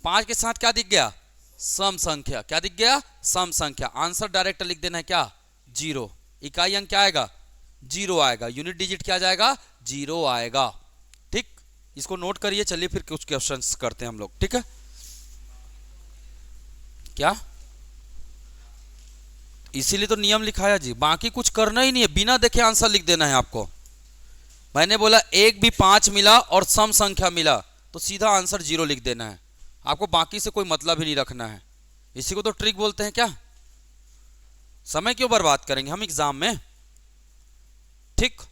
5 के साथ क्या दिख गया, सम संख्या। क्या दिख गया, सम संख्या। आंसर डायरेक्ट लिख देना है, क्या, 0। इकाई अंक क्या आएगा, 0 आएगा। यूनिट डिजिट क्या जाएगा, 0 आएगा। ठीक, इसको नोट करिए। चलिए फिर कुछ क्वेश्चंस करते हैं हम लोग। ठीक है, क्या, इसीलिए तो नियम लिखाया जी, बाकी कुछ करना ही नहीं है, बिना देखे आंसर लिख देना है आपको। मैंने बोला एक भी 5 मिला और सम संख्या मिला तो सीधा आंसर 0 लिख देना है, आपको बाकी से कोई मतलब ही नहीं रखना है। इसी को तो ट्रिक बोलते हैं। क्या समय क्यों बर्बाद करेंगे हम एग्जाम में, ठीक।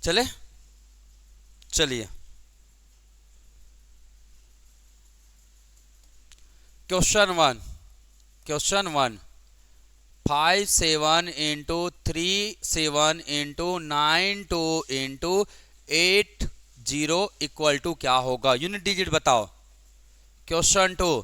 चले, चलिए question one 5 7 into 3 7 into 9 2 into 8 0 equal to क्या होगा, यूनिट डिजिट बताओ। Question 2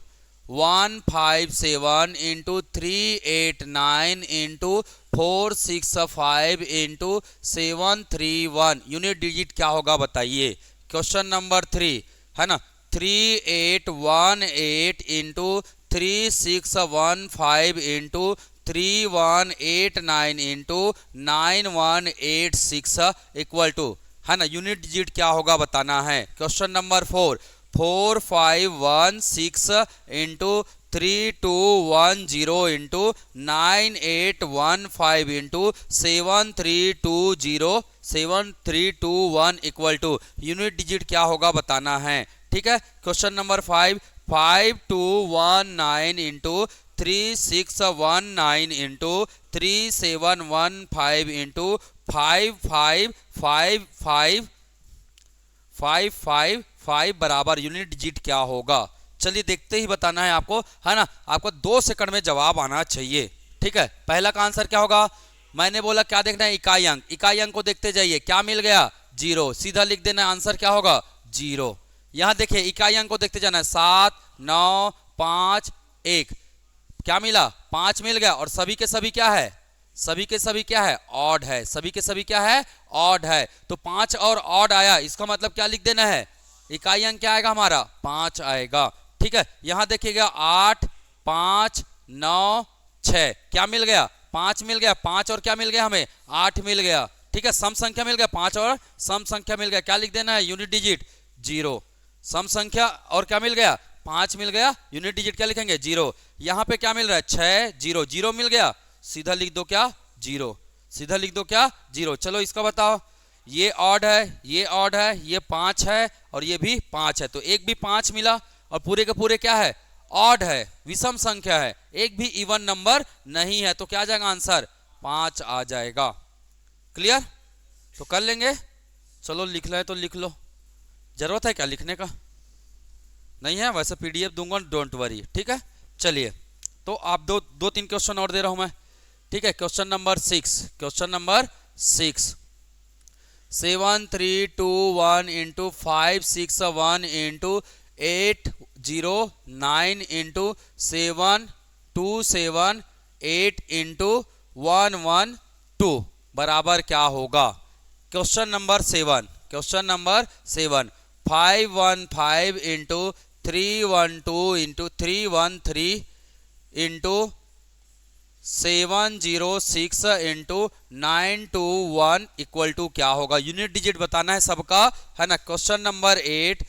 1 5 7 into 3 8 9 into 4 6 5 into 7 3 1 unit digit क्या होगा बताइए। क्वेश्चन नंबर 3 है ना, 3 8 1 8 into 3 6 1 5 into 3 1 8 9 into 9 1 8 6 equal to, है ना, यूनिट डिजिट क्या होगा बताना है। Question number 4 4 5 1 6 into 3 2 1 0 into 9 8 1 5 into 7 3 2 0 7 3 2 1 equal to, unit digit क्या होगा बताना है, ठीक है। Question number 5 5 2 1 9 into 3 6 1 9 into 3 7 1 5 into 5 5 5 5 5 5 5 बराबर यूनिट डिजिट क्या होगा। चलिए देखते ही बताना है आपको, है ना, आपको 2 सेकंड में जवाब आना चाहिए, ठीक है। पहला का आंसर क्या होगा, मैंने बोला क्या देखना है, इकाई अंक। इकाई अंक को देखते जाइए, क्या मिल गया 0, सीधा लिख देना है, आंसर क्या होगा 0। यहां देखिए इकाई अंक को देखते जाना है, 7 9 5 1, क्या मिला 5 मिल गया, और सभी के सभी क्या है, सभी के सभी क्या है, ऑड है, सभी के सभी क्या है, ऑड है। तो 5 और ऑड आया, इसका मतलब क्या लिख देना है, इकाई अंक क्या आएगा हमारा 5 आएगा, ठीक है। यहां देखिएगा 8 5 9 6, क्या मिल गया 5 मिल गया, 5 और क्या मिल गया हमें 8 मिल गया, ठीक है। सम संख्या मिल गया 5 और सम संख्या मिल गया, क्या लिख देना है यूनिट डिजिट 0। सम संख्या और क्या मिल गया 5 मिल गया, यूनिट डिजिट क्या लिखेंगे 0। यहां पे क्या मिल रहा है 6 0 0 मिल गया, सीधा लिख दो क्या 0, सीधा लिख दो क्या 0। चलो इसका बताओ, ये ऑड है, ये ऑड है, ये 5 है और ये भी 5 है, तो एक भी 5 मिला और पूरे के पूरे क्या है ऑड है, विषम संख्या है, एक भी इवन नंबर नहीं है, तो क्या आ जाएगा आंसर 5 आ जाएगा। क्लियर, तो कर लेंगे। चलो लिख ले तो लिख लो, जरूरत है क्या लिखने का, नहीं है, वैसे पीडीएफ दूंगा, डोंट वरी, ठीक है। चलिए तो आप दो तीन क्वेश्चन और दे रहा हूं मैं, ठीक है। Question number 6, question number 6 7 3 2 1 into 5 6 1 into 8 0 9 into 7 2 7 8 into 1 1 2 बराबर क्या होगा। Question number 7, question number 7 5 1 5 into 3 1 2 into 3 1 3 into 7 0 6 into 9 2 1 equal to क्या होगा, यूनिट डिजिट बताना है सबका, है ना। Question number 8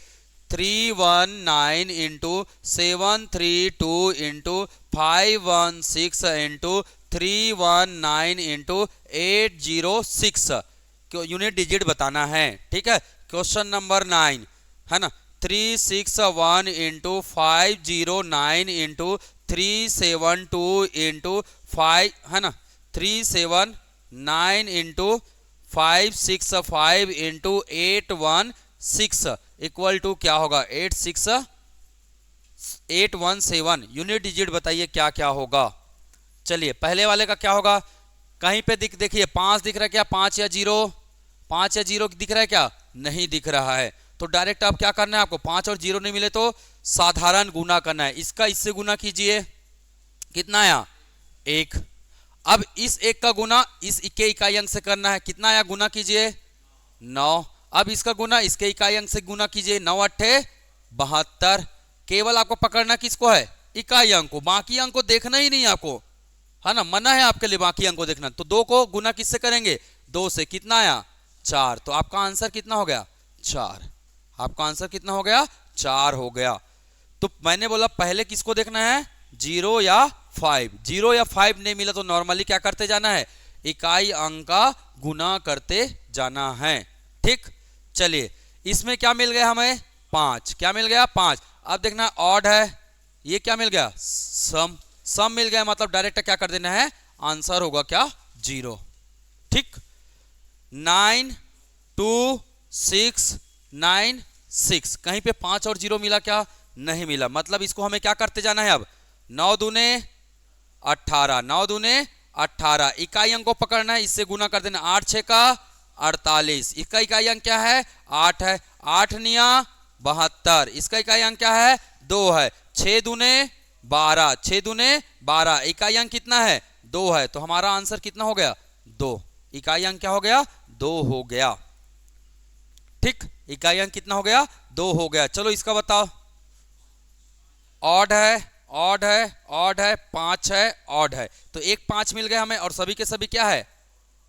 3 1 9 into 7 3 2 into 5 1 6 into 3 1 9 into 8 0 6 unit digit बताना है, ठीक है। क्वेश्चन नंबर 9 है ना, 3 6 1 इंटू 5 0 9 इंटू 3 7 2 इंटू 5 है ना, 3 7 9 इंटू 5 6 5 इंटू 8 1 6 इक्वल टू क्या होगा 8 6 8 1 7 यूनिट डिजिट बताइए क्या क्या होगा। चलिए पहले वाले का क्या होगा, कहीं पे देखिए 5 दिख रहा है क्या, 5 या 0, 5 या 0 दिख रहा है क्या, नहीं दिख रहा है, तो डायरेक्ट आप क्या करना है, आपको 5 और 0 नहीं मिले तो साधारण गुना करना है, इसका इससे गुना कीजिए, कितना आया 1। अब इस 1 का गुना इस के इकाई अंक से करना है, कितना आया गुना कीजिए 9। अब इसका गुना इसके इकाई अंक से गुना कीजिए, 9 अट्ठे 72। केवल आपको पकड़ना किसको है, इकाई अंक को, बाकी अंक को देखना ही नहीं आपको, है ना, मना है आपके लिए बाकी अंक को देखना। तो 2 को गुना किससे करेंगे 2 से, कितना आया 4, तो आपका आंसर कितना हो गया 4, आपका आंसर कितना हो गया 4 हो गया। तो मैंने बोला पहले किसको देखना है, 0 या 5। 0 या 5 नहीं मिला तो नॉर्मली क्या करते जाना है, इकाई अंक का गुना करते जाना है। ठीक, चलिए इसमें क्या मिल गया हमें, 5। क्या मिल गया, 5। अब देखना ऑड है, ये क्या मिल गया, सम। सम मिल गया मतलब डायरेक्ट क्या कर देना है, आंसर होगा क्या, 0। ठीक, 9 2 6 9 6, कहीं पे 5 और 0 मिला क्या, नहीं मिला। मतलब इसको हमें क्या करते जाना है, अब 9 दूने 18, 9 दूने 18, इकाई अंक को पकड़ना है, इससे गुना कर देना, 8 6 का 48, इसका इकाई अंक क्या है, 8 है, 8 निया 72, इसका इकाई अंक क्या है, 2 है, 6 दूने 12, 6 दूने 12, इकाई अंक कितना है, 2 है, तो हमारा आंसर कितना हो गया, 2। इकाई अंक क्या हो गया, 2 हो गया। ठीक, इकाई अंक कितना हो गया, 2 हो गया। चलो इसका बताओ, ऑड है, ऑड है, ऑड है, 5 है, ऑड है, तो एक 5 मिल गया हमें और सभी के सभी क्या है,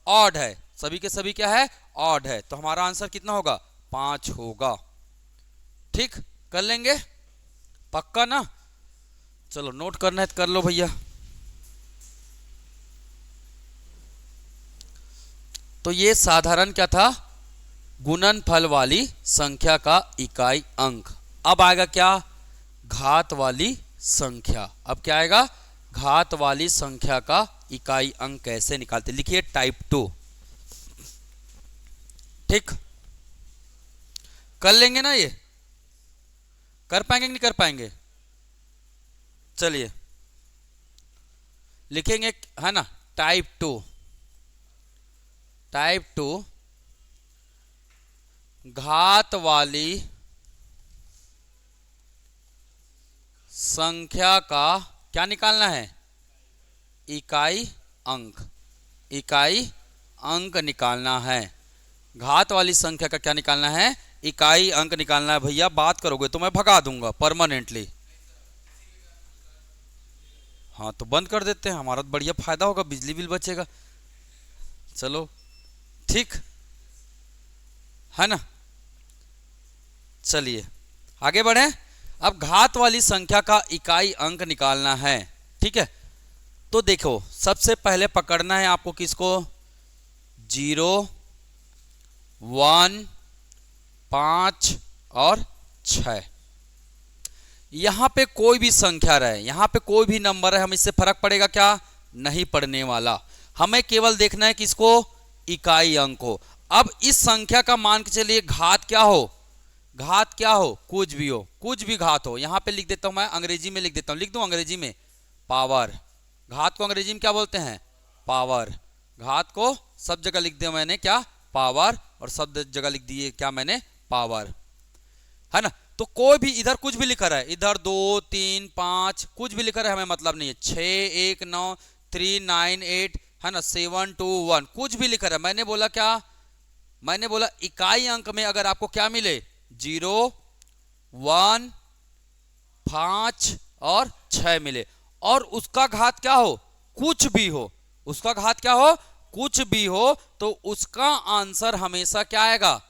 ऑड है, सभी के सभी क्या है, ऑड है, तो हमारा आंसर कितना होगा, 5 होगा। ठीक, कर लेंगे पक्का ना, चलो नोट करना है तो कर लो भैया। तो ये साधारण क्या था, गुणनफल वाली संख्या का इकाई अंक। अब आएगा क्या, घात वाली संख्या। अब क्या आएगा, घात वाली संख्या का इकाई अंक कैसे निकालते, लिखिए टाइप 2। ठीक, कर लेंगे ना, ये कर पाएंगे कि नहीं कर पाएंगे, चलिए लिखेंगे, है ना, टाइप 2। टाइप 2 घात वाली संख्या का क्या निकालना है, इकाई अंक। इकाई अंक निकालना है, घात वाली संख्या का क्या निकालना है, इकाई अंक निकालना है। भैया बात करोगे तो मैं भगा दूंगा परमानेंटली। हाँ तो बंद कर देते हैं, हमारा तो बढ़िया फायदा होगा, बिजली बिल बचेगा। चलो ठीक है ना, चलिए आगे बढ़े। अब घात वाली संख्या का इकाई अंक निकालना है। ठीक है, तो देखो सबसे पहले पकड़ना है आपको किसको, 0 1 5 और 6। यहां पे कोई भी संख्या रहे, यहां पे कोई भी नंबर है, हमें इससे फर्क पड़ेगा क्या, नहीं पड़ने वाला। हमें केवल देखना है किसको, इकाई अंक को। अब इस संख्या का मान के चलिए घात क्या हो, घात क्या हो, कुछ भी हो, कुछ भी घात हो। यहां पे लिख देता हूं मैं, अंग्रेजी में लिख देता हूं, लिख दूं अंग्रेजी में, पावर। घात को अंग्रेजी में क्या बोलते हैं, पावर। घात को सब जगह लिख दिया मैंने क्या, पावर, और सब जगह लिख दिए क्या मैंने, पावर, है ना। तो कोई भी इधर कुछ भी लिखा है, इधर 2 3 5 कुछ भी लिखा है, हमें मतलब नहीं है। 6 1 9 3 9 8 है ना, 7 2 1 कुछ भी लिखा है। मैंने बोला क्या, मैंने बोला इकाई अंक में अगर आपको क्या मिले, 0 1 5 और 6 मिले, और उसका घात क्या हो, कुछ भी हो, उसका घात क्या हो, कुछ भी हो, तो उसका आंसर हमेशा क्या आएगा,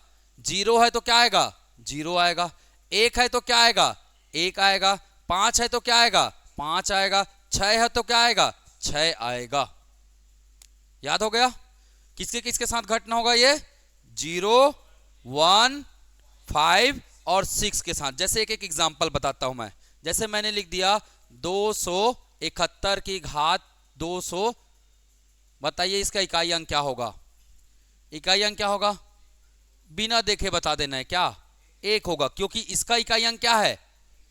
0 है तो क्या आएगा, 0 आएगा। 1 है तो क्या आएगा, 1 आएगा। 5 है तो क्या आएगा, 5 आएगा। 6 है तो क्या आएगा, 6 आएगा। याद हो गया, किसके किसके साथ घटना होगा ये, 0 1 5 और 6 के साथ। जैसे एक एक एग्जांपल बताता हूं मैं। जैसे मैंने लिख दिया 271 की घात 200, बताइए इसका इकाई अंक क्या होगा, इकाई अंक क्या होगा, बिना देखे बता देना है क्या, 1 होगा, क्योंकि इसका इकाई अंक क्या है,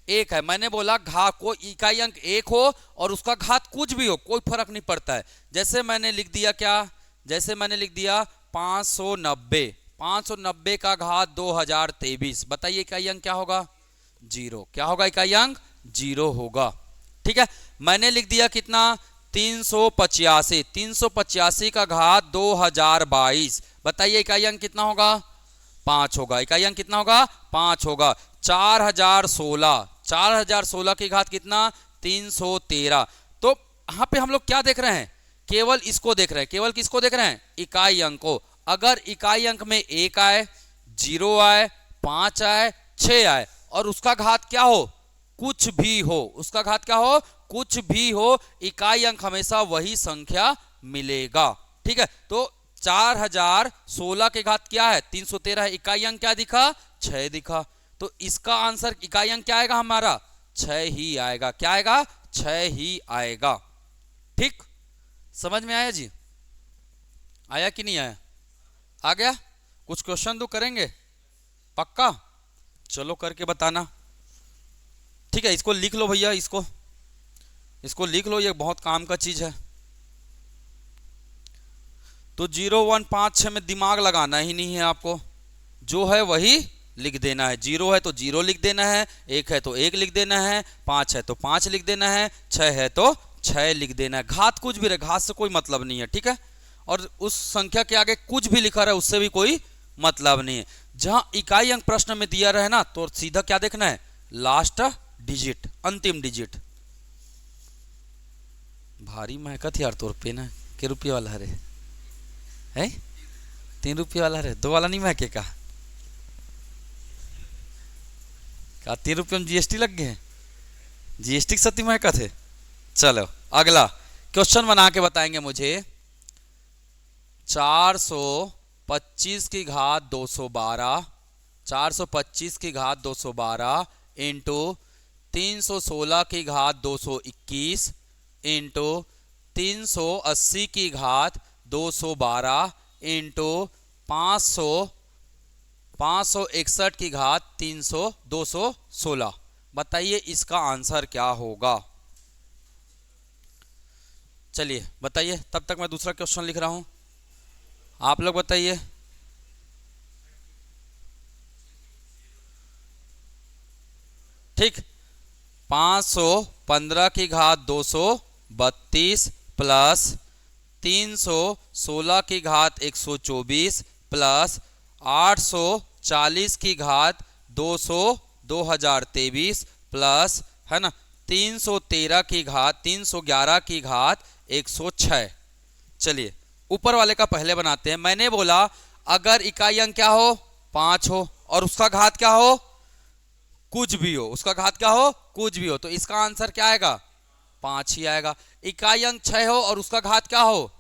1 है। मैंने बोला घात को इकाई अंक 1 हो और उसका घात कुछ भी हो, कोई फर्क नहीं पड़ता है। जैसे मैंने लिख दिया क्या, जैसे मैंने लिख दिया 590, 590 का घात 2023, बताइए इकाई अंक क्या होगा, 0। क्या होगा इकाई अंक, 0 होगा। ठीक है, मैंने लिख दिया कितना, 385, 385 का घात 2022, बताइए इकाई अंक कितना होगा, 5 होगा। इकाई अंक कितना होगा, 5 होगा। 4016, 4016 की घात कितना, 313। तो यहां पे हम लोग क्या देख रहे हैं, केवल इसको देख रहे हैं, केवल किसको देख रहे हैं, इकाई अंक को। अगर इकाई अंक में 1 आए, 0 आए, 5 आए, 6 आए और उसका घात क्या हो, कुछ भी हो, उसका घात क्या हो, कुछ भी हो, इकाई अंक हमेशा वही संख्या मिलेगा। ठीक है, तो 4016 के घात क्या है, 313 है, इकाई अंक क्या दिखा, 6 दिखा, तो इसका आंसर इकाई अंक क्या आएगा हमारा, 6 ही आएगा। क्या आएगा, 6 ही आएगा। ठीक, समझ में आया जी, आया कि नहीं आया, आ गया। कुछ क्वेश्चन तो करेंगे पक्का, चलो करके बताना। ठीक है, इसको लिख लो भैया, इसको लिख लो, ये बहुत काम का चीज है। तो 0 1 5 6 में दिमाग लगाना ही नहीं है आपको, जो है वही लिख देना है। 0 है तो 0 लिख देना है, 1 है तो 1 लिख देना है, 5 है तो 5 लिख देना है, 6 है तो 6 लिख देना है। घात कुछ भी रहे, घात से कोई मतलब नहीं है। ठीक है, और उस संख्या के आगे कुछ भी लिखा रहे उससे भी कोई मतलब नहीं है। जहां इकाई अंक प्रश्न में दिया रहे ना, तो सीधा क्या देखना है, लास्ट डिजिट, अंतिम डिजिट। भारी महकत यार तोर पे ना, के रुपये वाला रे है, 3 रुपये वाला रे, 2 वाला नहीं महके का 3 रुपये में जीएसटी लग गए, जीएसटी की सती महकत है। चलो अगला क्वेश्चन बना के बताएंगे मुझे। 425 की घात 212, 425 की घात 212 इंटू 316 की घात 221 इंटू 380 की घात 212 इंटू 561 की घात 216। बताइए इसका आंसर क्या होगा। चलिए बताइए, तब तक मैं दूसरा क्वेश्चन लिख रहा हूं, आप लोग बताइए। ठीक, 515 की घात 232 प्लस 316 की घात 124 प्लस 840 की घात 2023 प्लस है ना 313 की घात 311 की घात 106। चलिए ऊपर वाले का पहले बनाते हैं। मैंने बोला अगर इकाई अंक क्या हो, 5 हो, और उसका घात क्या हो, कुछ भी हो, उसका घात क्या हो, कुछ भी हो, तो इसका आंसर क्या आएगा, 5 ही आएगा। इकाई अंक 6 हो और उसका घात क्या हो,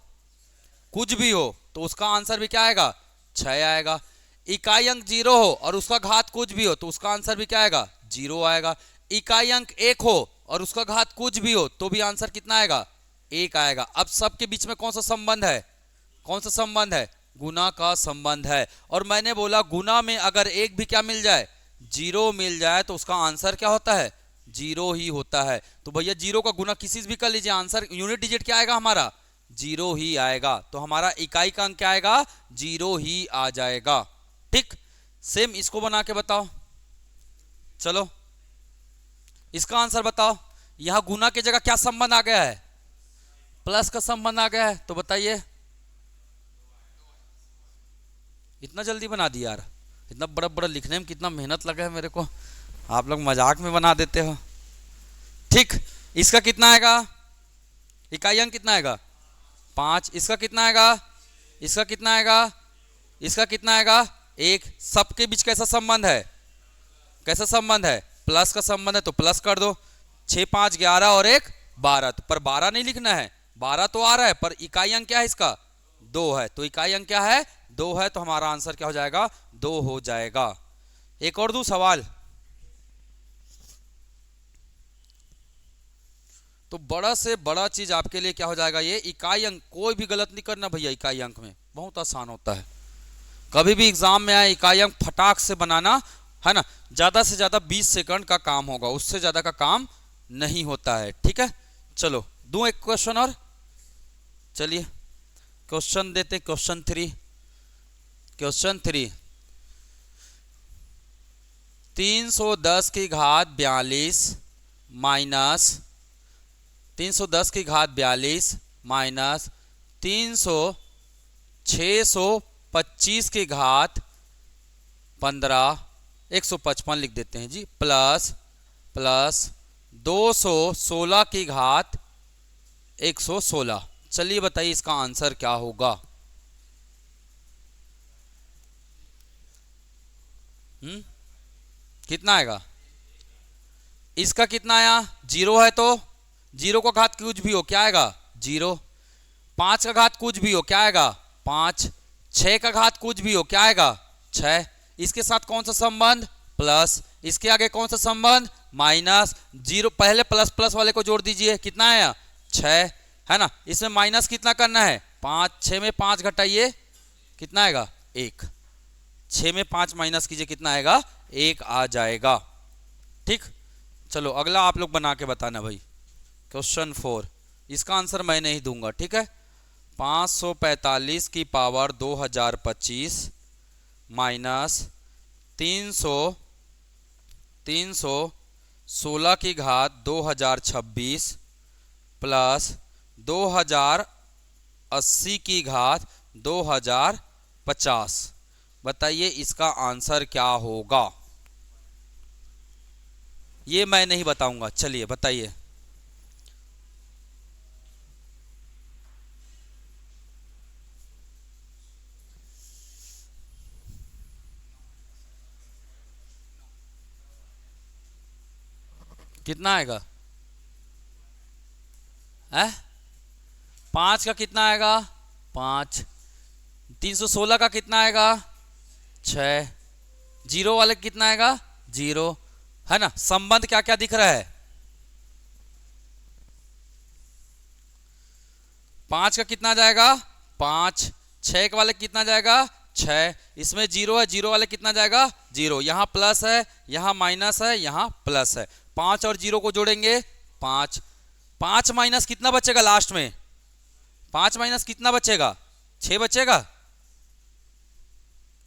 कुछ भी हो, तो उसका आंसर भी क्या आएगा, 6 आएगा। इकाई अंक 0 हो और उसका घात कुछ भी हो, तो उसका आंसर भी क्या आएगा, 0 आएगा। इकाई अंक 1 हो और उसका घात कुछ भी हो, तो भी आंसर कितना आएगा, 1 आएगा। अब सबके बीच में कौन सा संबंध है, कौन सा संबंध है, गुना का संबंध है। और मैंने बोला गुना में अगर एक भी क्या मिल जाए, 0 मिल जाए, तो उसका आंसर क्या होता है, 0 ही होता है। तो भैया 0 का गुना किसी से भी कर लीजिए, आंसर यूनिट डिजिट क्या आएगा हमारा, 0 ही आएगा। तो हमारा इकाई का अंक क्या आएगा, 0 ही आ जाएगा। ठीक, सेम इसको बना के बताओ। चलो इसका आंसर बताओ। यहां गुना की जगह क्या संबंध आ गया है, प्लस का संबंध आ गया है, तो बताइए। इतना जल्दी बना दिया यार, इतना बड़ा बड़ा लिखने में कितना मेहनत लगा है मेरे को, आप लोग मजाक में बना देते हो। ठीक, इसका कितना आएगा, इकाई अंक कितना आएगा, 5। इसका कितना आएगा, इसका कितना आएगा, इसका कितना आएगा, 1। सबके बीच कैसा संबंध है, कैसा संबंध है, प्लस का संबंध है, तो प्लस कर दो। 6 5 11 और 1 12, पर 12 नहीं लिखना है, 12 तो आ रहा है, पर इकाई अंक क्या है इसका, 2 है, तो इकाई अंक क्या है, 2 है, तो हमारा आंसर क्या हो जाएगा, 2 हो जाएगा। एक और दो सवाल। तो बड़ा से बड़ा चीज आपके लिए क्या हो जाएगा, ये इकाई अंक। कोई भी गलत नहीं करना भैया, इकाई अंक में बहुत आसान होता है। कभी भी एग्जाम में आए इकाई अंक फटाक से बनाना है ना, ज्यादा से ज्यादा 20 सेकंड का काम होगा, उससे ज्यादा का काम नहीं होता है। ठीक है, चलो दूं एक क्वेश्चन और। चलिए क्वेश्चन देते, क्वेश्चन 3। क्वेश्चन 3, 310 की घात 42 माइनस 310 की घात 42 माइनस 625 की घात 15, 155 लिख देते हैं जी, प्लस 216 की घात 116। चलिए बताइए इसका आंसर क्या होगा। कितना आएगा, इसका कितना आया, 0 है तो 0 का घात कुछ भी हो क्या आएगा 0, 5 का घात कुछ भी हो क्या आएगा 5, 6 का घात कुछ भी हो क्या आएगा 6। इसके साथ कौन सा संबंध प्लस, इसके आगे कौन सा संबंध माइनस, 0 पहले प्लस प्लस वाले को जोड़ दीजिए कितना आया 6 है ना। इसमें माइनस कितना करना है 5, 6 में 5 घटाइए कितना आएगा 1, 6 में 5 माइनस कीजिए कितना आएगा 1 आ जाएगा। ठीक, चलो अगला आप लोग बना के बताना भाई। क्वेश्चन 4, इसका आंसर मैं नहीं दूंगा, ठीक है। 545 की पावर 2025 माइनस 316 की घात 2026 प्लस 2080 की घात 2050, बताइए इसका आंसर क्या होगा। ये मैं नहीं बताऊंगा, चलिए बताइए। कितना आएगा है 5 का कितना आएगा 5, 316 का कितना आएगा 6, 0 वाले का कितना आएगा 0 है ना। संबंध क्या क्या दिख रहा है 5 का कितना जाएगा 5, 6 के वाले कितना जाएगा 6, इसमें 0 है 0 वाले कितना जाएगा 0, यहाँ प्लस है यहाँ माइनस है यहाँ प्लस है, 5 और 0 को जोड़ेंगे 5, 5 माइनस कितना बचेगा लास्ट में 5 माइनस कितना बचेगा 6 बचेगा,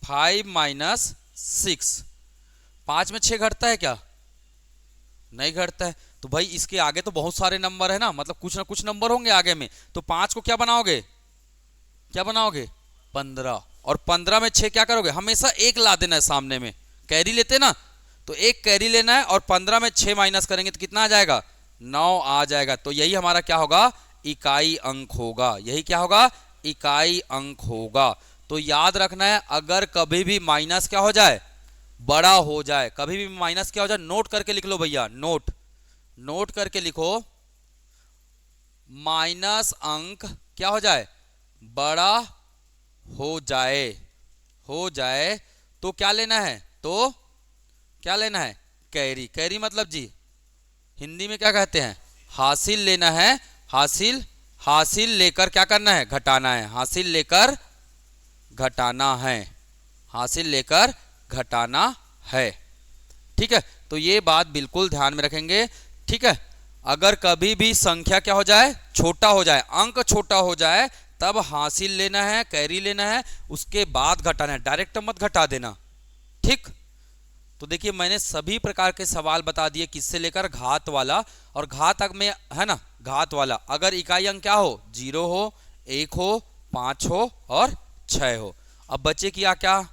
5 माइनस 6, 5 में 6 घटता है क्या नहीं घटता है। तो भाई इसके आगे तो बहुत सारे नंबर है ना, मतलब कुछ ना कुछ नंबर होंगे आगे में, तो 5 को क्या बनाओगे 15, और 15 में 6 क्या करोगे, हमेशा एक ला देना है सामने में, कैरी लेते ना तो एक कैरी लेना है, और 15 में 6 माइनस करेंगे तो कितना आ जाएगा 9 आ जाएगा। तो यही हमारा क्या होगा इकाई अंक होगा, यही क्या होगा इकाई अंक होगा। तो याद रखना है अगर कभी भी माइनस क्या हो जाए बड़ा हो जाए, कभी भी माइनस क्या हो जाए, नोट करके लिख लो भैया, नोट करके लिखो, माइनस अंक क्या हो जाए बड़ा हो जाए तो क्या लेना है, तो क्या लेना है कैरी, कैरी मतलब जी हिंदी में क्या कहते हैं हासिल लेना है, हासिल लेकर क्या करना है घटाना है, हासिल लेकर घटाना है। ठीक है, तो ये बात बिल्कुल ध्यान में रखेंगे। ठीक है, अगर कभी भी संख्या क्या हो जाए छोटा हो जाए, अंक छोटा हो जाए, तब हासिल लेना है कैरी लेना है, उसके बाद घटाना है, डायरेक्ट मत घटा देना। ठीक, तो देखिए मैंने सभी प्रकार के सवाल बता दिए, किससे लेकर घात वाला, और घात अंक में है ना घात वाला अगर इकाई अंक क्या हो 0 हो 1 हो 5 हो और 6 हो। अब बचे क्या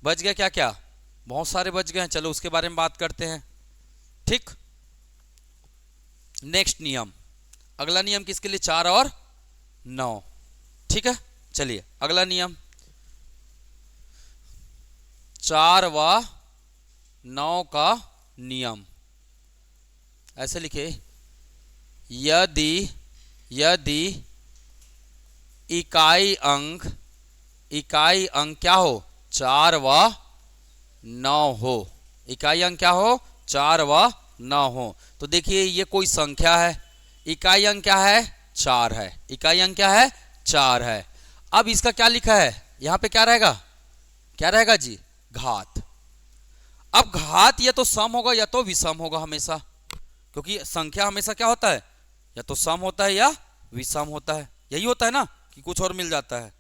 बच गया क्या बहुत सारे बच गए हैं, चलो उसके बारे में बात करते हैं। ठीक, नेक्स्ट नियम, अगला नियम किसके लिए 4 और 9। ठीक है, चलिए अगला नियम 4 व 9 का नियम ऐसे लिखे, यदि इकाई अंक क्या हो 4 व 9 हो, इकाई अंक क्या हो 4 व 9 हो, तो देखिए ये कोई संख्या है, इकाई अंक क्या है 4 है, इकाई अंक क्या है 4 है। अब इसका क्या लिखा है यहां पे क्या रहेगा जी घात। अब घात या तो सम होगा या तो विषम होगा हमेशा, क्योंकि संख्या हमेशा क्या होता है या तो सम होता है या विषम होता है, यही होता है ना कि कुछ और मिल जाता है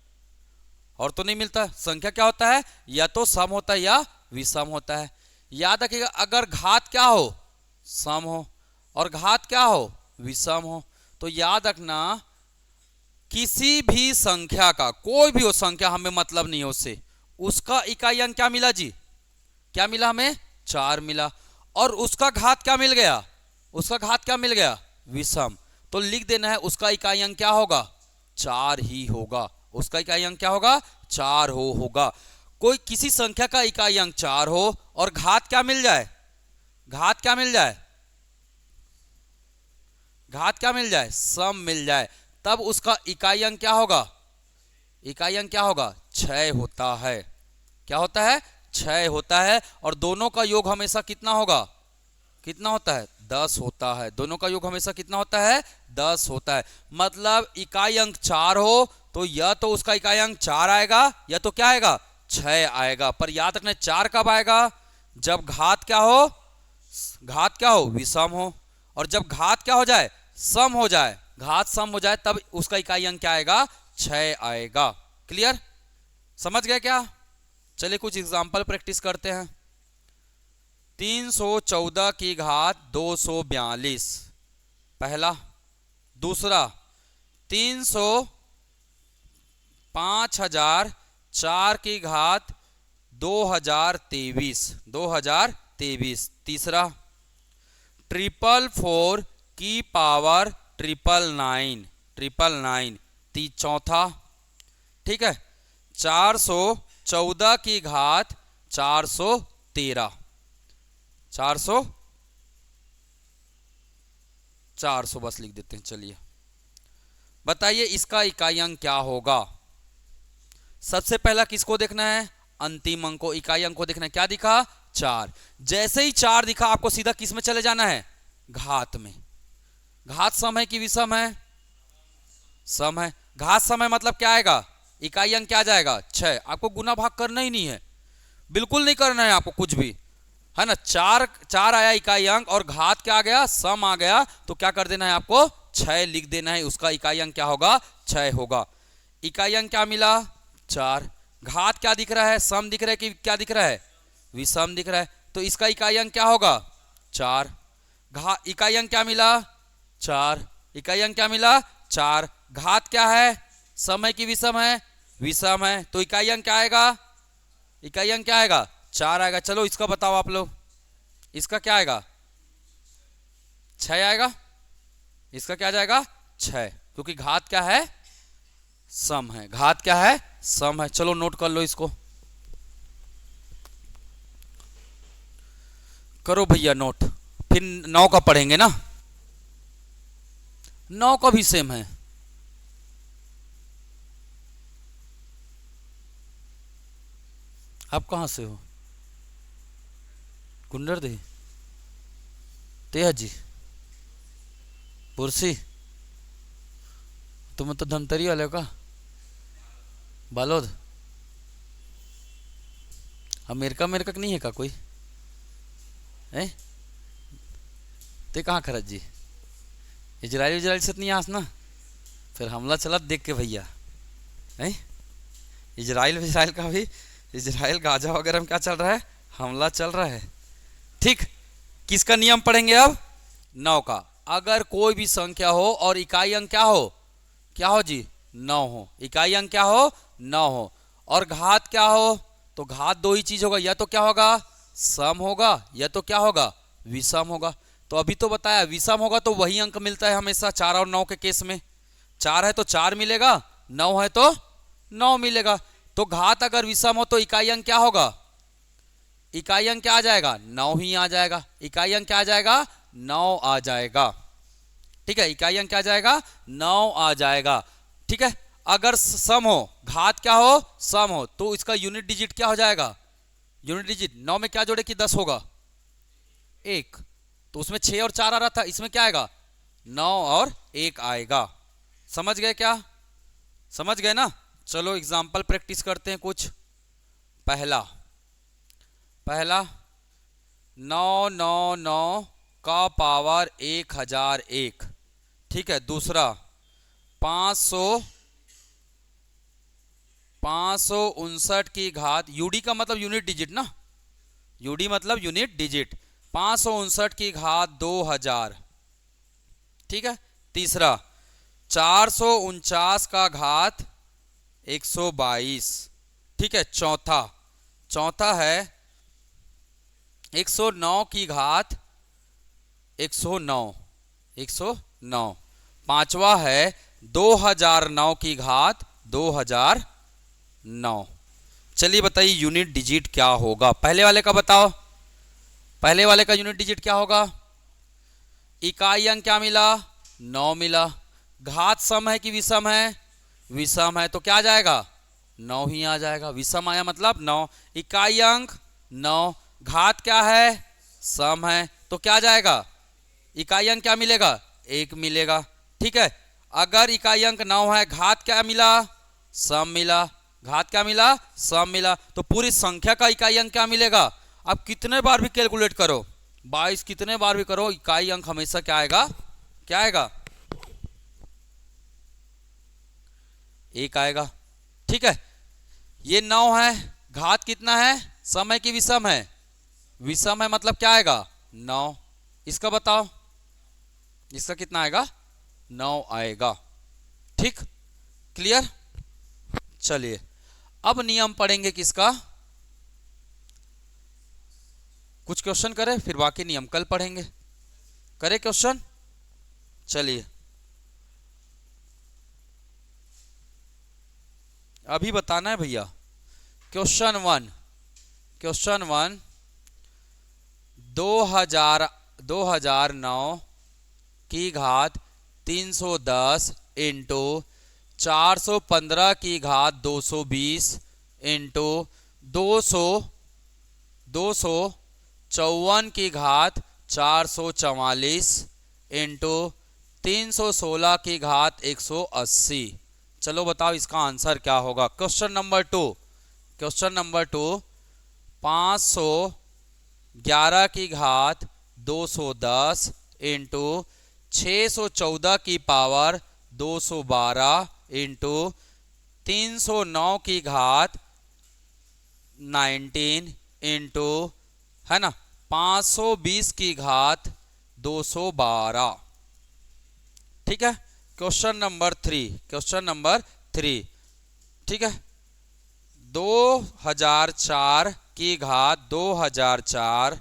और तो नहीं मिलता। संख्या क्या होता है या तो सम होता है या विषम होता है। याद रखिएगा अगर घात क्या हो सम हो और घात क्या हो विषम हो, तो याद रखना किसी भी संख्या का, कोई भी हो संख्या हमें मतलब नहीं है उससे, उसका इकाई अंक क्या मिला जी, क्या मिला हमें 4 मिला, और उसका घात क्या मिल गया विषम, तो लिख देना है उसका इकाई अंक क्या होगा 4 ही होगा, उसका इकाई अंक क्या होगा 4 होगा। कोई किसी संख्या का इकाई अंक 4 हो और घात क्या मिल जाए घात क्या मिल जाए, सम मिल जाए, तब उसका इकाई अंक क्या होगा, इकाई अंक क्या होगा, 6 होता है। क्या होता है, 6 होता है। और दोनों का योग हमेशा कितना होगा, कितना होता है, 10 होता है। दोनों का योग हमेशा कितना होता है, 10 होता है। मतलब इकाई अंक 4 हो तो या तो उसका इकाई अंक 4 आएगा या तो क्या आएगा, 6 आएगा। पर याद रखना 4 कब आएगा, जब घात क्या हो, घात क्या हो, विषम हो। और जब घात क्या हो जाए, सम हो जाए, घात सम हो जाए, तब उसका इकाई अंक क्या आएगा, 6 आएगा। क्लियर, समझ गए क्या। चलिए कुछ एग्जांपल प्रैक्टिस करते हैं। 314 की घात 242 पहला। दूसरा 5004 की घात 2023। तीसरा 444 की पावर 999। चौथा, ठीक है, 414 की घात 413। 400 बस लिख देते हैं। चलिए बताइए इसका इकाई अंक क्या होगा। सबसे पहला किसको देखना है, अंतिम अंक को, इकाई अंक को देखना है। क्या दिखा, 4। जैसे ही 4 दिखा आपको सीधा किस में चले जाना है, घात में। घात सम है कि विषम है, सम है। घात सम है मतलब क्या आएगा, इकाई अंक क्या आ जाएगा, 6। आपको गुना भाग करना ही नहीं है, बिल्कुल नहीं करना है आपको कुछ भी, है ना। 4 आया इकाई अंक और घात क्या आ गया, सम आ गया, तो क्या कर देना है आपको, 6 लिख देना है। उसका इकाई अंक क्या होगा, 6 होगा। इकाई अंक क्या मिला, 4। घात क्या दिख रहा है, सम दिख रहा है कि क्या दिख रहा है, विषम दिख रहा है, तो इसका इकाई अंक क्या होगा, 4। इकाई अंक क्या मिला, 4। इकाई अंक क्या मिला, 4। घात क्या है, सम है कि विषम है, विषम है, तो इकाई अंक क्या आएगा, इकाई अंक क्या आएगा, 4 आएगा। चलो इसका बताओ आप लोग, इसका क्या आएगा, 6 आएगा। इसका क्या जाएगा, 6, क्योंकि घात क्या है, सम है। घात क्या है, सम है। चलो नोट कर लो इसको, करो भैया नोट, फिर 9 का पढ़ेंगे ना, 9 का भी सेम है। आप कहां से हो, कुंडर दे, तेहा जी, पुरसी, तुम तो धमतरी वाले हो का, बालोद। अमेरिका अमेरिका नहीं है का कोई है, ते कहाँ खरच जी, इजराइल से नहीं आस ना, फिर हमला चला देख के भैया है। इजराइल का भी, इजराइल गाजा वगैरह में क्या चल रहा है, हमला चल रहा है। ठीक, किसका नियम पढ़ेंगे अब, 9 का। अगर कोई भी संख्या हो और इकाई अंक क्या हो, क्या हो जी, 9 हो, इकाई अंक क्या हो, 9 हो, और घात क्या हो, तो घात दो ही चीज होगा, या तो क्या होगा, सम होगा, या तो क्या होगा, विषम होगा। तो अभी तो बताया विषम होगा तो वही अंक मिलता है हमेशा 4 और 9 के केस में। 4 है तो 4 मिलेगा, 9 है तो 9 मिलेगा। तो घात अगर विषम हो तो इकाई अंक क्या होगा, इकाई अंक क्या आ जाएगा, 9 ही आ जाएगा। इकाई अंक क्या आ जाएगा, 9 आ जाएगा। ठीक है, इकाई अंक क्या आ जाएगा, 9 आ जाएगा। ठीक है, अगर सम हो, घात क्या हो, सम हो, तो इसका यूनिट डिजिट क्या हो जाएगा, यूनिट डिजिट 9 में क्या जोड़े कि 10 होगा, 1, तो उसमें 6 और 4 आ रहा था, इसमें क्या आएगा, 9 और 1 आएगा। समझ गए क्या, समझ गए ना। चलो एग्जाम्पल प्रैक्टिस करते हैं कुछ। पहला 999 का पावर 1001। ठीक है, दूसरा 559 की घात, यूडी का मतलब यूनिट डिजिट ना, यूडी मतलब यूनिट डिजिट, 559 की घात 2000। ठीक है, तीसरा 449 का घात 122। ठीक है, चौथा है 109 की घात 109। पांचवा है 2009 की घात 2009। चलिए बताइए यूनिट डिजिट क्या होगा। पहले वाले का बताओ, पहले वाले का यूनिट डिजिट क्या होगा, इकाई अंक क्या मिला, 9 मिला। घात सम है कि विषम है? विषम है, तो क्या आ जाएगा? 9 ही आ जाएगा। विषम आया मतलब 9। इकाई अंक 9, घात क्या है? सम है, तो क्या आ जाएगा? इकाई अंक क्या मिलेगा? 1 मिलेगा। ठीक है, अगर इकाई अंक 9 है, घात क्या मिला? सम मिला। घात क्या मिला? सम मिला। तो पूरी संख्या का इकाई अंक क्या मिलेगा? अब कितने बार भी कैलकुलेट करो, 22 कितने बार भी करो, इकाई अंक हमेशा क्या आएगा? क्या आएगा? 1 आएगा। ठीक है, ये 9 है, घात कितना है? सम है कि विषम है? विषम है, मतलब क्या आएगा? 9। इसका बताओ, इसका कितना आएगा? 9 आएगा। ठीक, क्लियर? चलिए अब नियम पढ़ेंगे किसका? कुछ क्वेश्चन करें, फिर बाकी नियम कल पढ़ेंगे। करें क्वेश्चन? चलिए अभी बताना है भैया। क्वेश्चन 1, क्वेश्चन 1, 2009 की घात 310 इंटू 415 की घात 220 इंटू 254 की घात 444 इंटू 316 की घात 180। चलो बताओ इसका आंसर क्या होगा। क्वेश्चन नंबर 2, क्वेश्चन नंबर 2, 511 की घात 210 इंटू 614 की पावर 212 इंटू 309 की घात 19 इंटू, है ना, 520 की घात 212। ठीक है, क्वेश्चन नंबर 3, क्वेश्चन नंबर 3, ठीक है, 2004 की घात 2004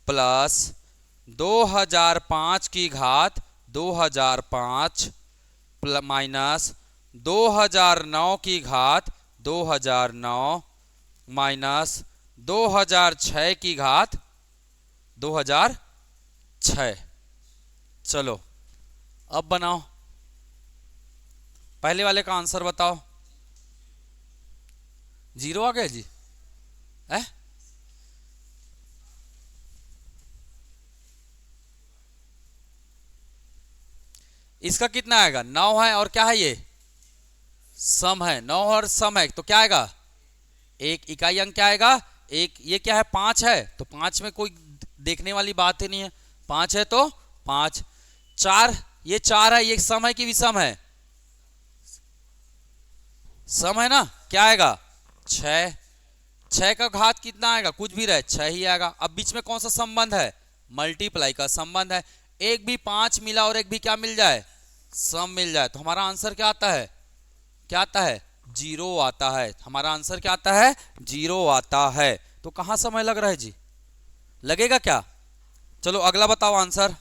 प्लस 2005 की घात 2005 माइनस 2009 की घात 2009 माइनस 2006 की घात 2006। चलो अब बनाओ, पहले वाले का आंसर बताओ। 0 आ गया जी? है? इसका कितना आएगा? 9 है और क्या है ये? सम है। 9 और सम है, तो क्या आएगा? 1। इकाई अंक क्या आएगा? 1। ये क्या है? 5 है, तो 5 में कोई देखने वाली बात ही नहीं है। 5 है तो 5। 4, ये 4 है, ये सम है कि विषम है? सम है ना, क्या आएगा? 6। 6 का घात कितना आएगा? कुछ भी रहे, 6 ही आएगा। अब बीच में कौन सा संबंध है? मल्टीप्लाई का संबंध है। एक भी 5 मिला और एक भी क्या मिल जाए? सम मिल जाए, तो हमारा आंसर क्या आता है? क्या आता है? 0 आता है। हमारा आंसर क्या आता है? 0 आता है। तो कहां समय लग रहा है जी? लगेगा क्या? चलो अगला बताओ आंसर।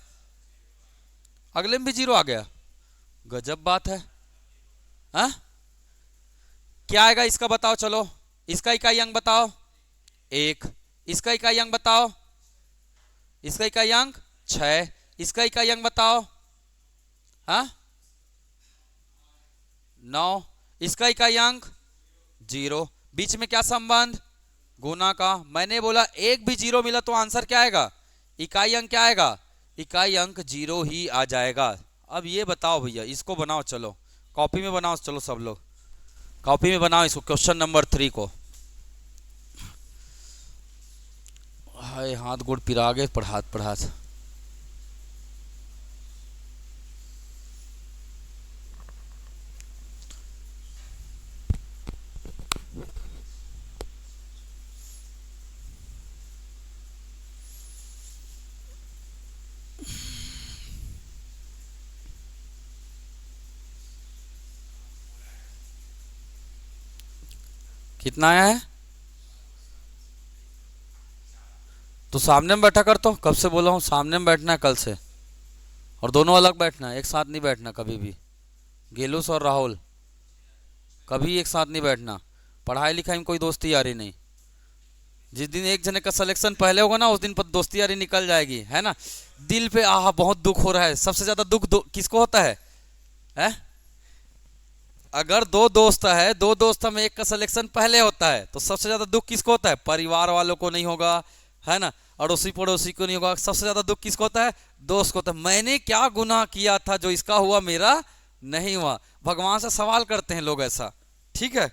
अगले में भी 0 आ गया, गजब बात है। हा? क्या आएगा इसका बताओ। चलो इसका इकाई अंक बताओ। 1। इसका इकाई अंक बताओ। इसका इकाई अंक 6। इसका इकाई अंक बताओ। हाँ, 9। इसका इकाई अंक 0। बीच में क्या संबंध? गुना का। मैंने बोला एक भी 0 मिला तो आंसर क्या आएगा? इकाई अंक क्या आएगा? इकाई अंक 0 ही आ जाएगा। अब ये बताओ भैया, इसको बनाओ, चलो कॉपी में बनाओ, चलो सब लोग कॉपी में बनाओ इसको, क्वेश्चन नंबर 3 को। हाय हाथ गोड़ पिरा गए पढ़ात पढ़ात। कितना आया है? तो सामने में बैठा कर, तो कब से बोला हूँ सामने में बैठना है कल से, और दोनों अलग बैठना है, एक साथ नहीं बैठना कभी भी। गेलूस और राहुल कभी एक साथ नहीं बैठना। पढ़ाई लिखाई में कोई दोस्ती यारी नहीं। जिस दिन एक जने का सिलेक्शन पहले होगा ना, उस दिन पर दोस्ती यारी निकल जाएगी, है ना। दिल पे आहा बहुत दुख हो रहा है। सबसे ज्यादा दुख किसको होता है? अगर दो दोस्त है, दो दोस्त में एक का सिलेक्शन पहले होता है तो सबसे ज्यादा दुख किसको होता है? परिवार वालों को नहीं होगा, है ना, अड़ोसी पड़ोसी को नहीं होगा। सबसे ज्यादा दुख किसको होता है? दोस्त को होता है। मैंने क्या गुनाह किया था जो इसका हुआ मेरा नहीं हुआ? भगवान से सवाल करते हैं लोग ऐसा, ठीक है?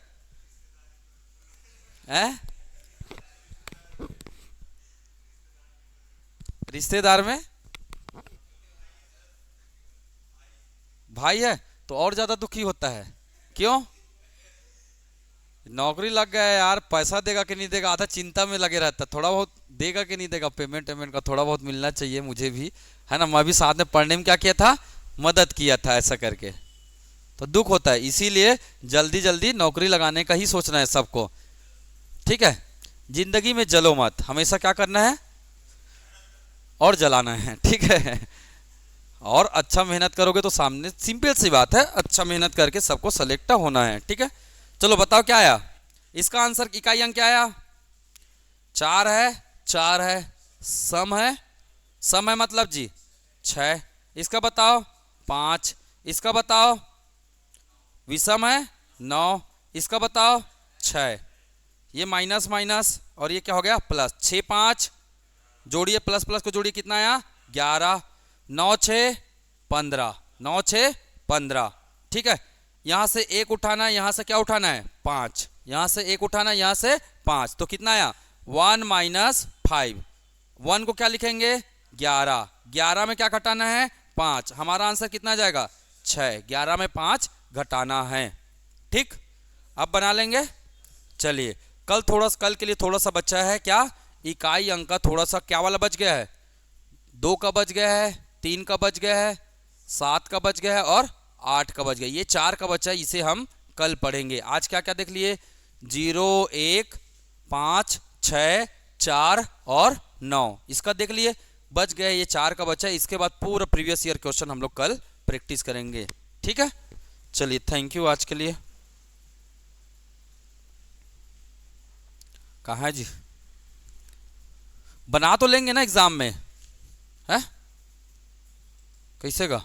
रिश्तेदार में भाई है तो और ज्यादा दुखी होता है। क्यों? नौकरी लग गया है यार, पैसा देगा कि नहीं देगा, आधा चिंता में लगे रहता है। थोड़ा बहुत देगा कि नहीं देगा, पेमेंट वेमेंट का थोड़ा बहुत मिलना चाहिए मुझे भी, है ना। मैं भी साथ में पढ़ने में क्या किया था, मदद किया था, ऐसा करके तो दुख होता है। इसीलिए जल्दी जल्दी नौकरी लगाने का ही सोचना है सबको, ठीक है। जिंदगी में जलो मत, हमेशा क्या करना है? और जलाना है, ठीक है। और अच्छा मेहनत करोगे तो सामने, सिंपल सी बात है, अच्छा मेहनत करके सबको सेलेक्ट होना है, ठीक है। चलो बताओ क्या आया इसका आंसर? इकाई अंक क्या आया? 4 है, 4 है, सम है, सम है मतलब जी 6। इसका बताओ 5। इसका बताओ विषम है 9। इसका बताओ 6। ये माइनस माइनस और ये क्या हो गया? प्लस। 6 5 जोड़िए, प्लस प्लस को जोड़िए, कितना आया? 11। 9 6 15। 9 6 15, ठीक है। यहां से एक उठाना है, यहां से क्या उठाना है? 5। यहां से एक उठाना है, यहां से 5, तो कितना आया? 1 माइनस 5। 1 को क्या लिखेंगे? 11। 11 में क्या घटाना है? 5। हमारा आंसर कितना जाएगा? 6। 11 में 5 घटाना है, ठीक। अब बना लेंगे। चलिए कल के लिए थोड़ा सा बचा है। क्या? इकाई अंक का थोड़ा सा क्या वाला बच गया है? 2 का बच गया है, 3 का बच गया है, 7 का बच गया है और 8 का बच गया। ये 4 का बचा है, इसे हम कल पढ़ेंगे। आज क्या क्या देख लिए? 0 1 5 6 4 और 9, इसका देख लिए, बच गया। ये 4 का बचा है। इसके बाद पूरा प्रीवियस ईयर क्वेश्चन हम लोग कल प्रैक्टिस करेंगे, ठीक है। चलिए थैंक यू आज के लिए। कहाँ है जी? बना तो लेंगे ना एग्जाम में, है? कैसे का?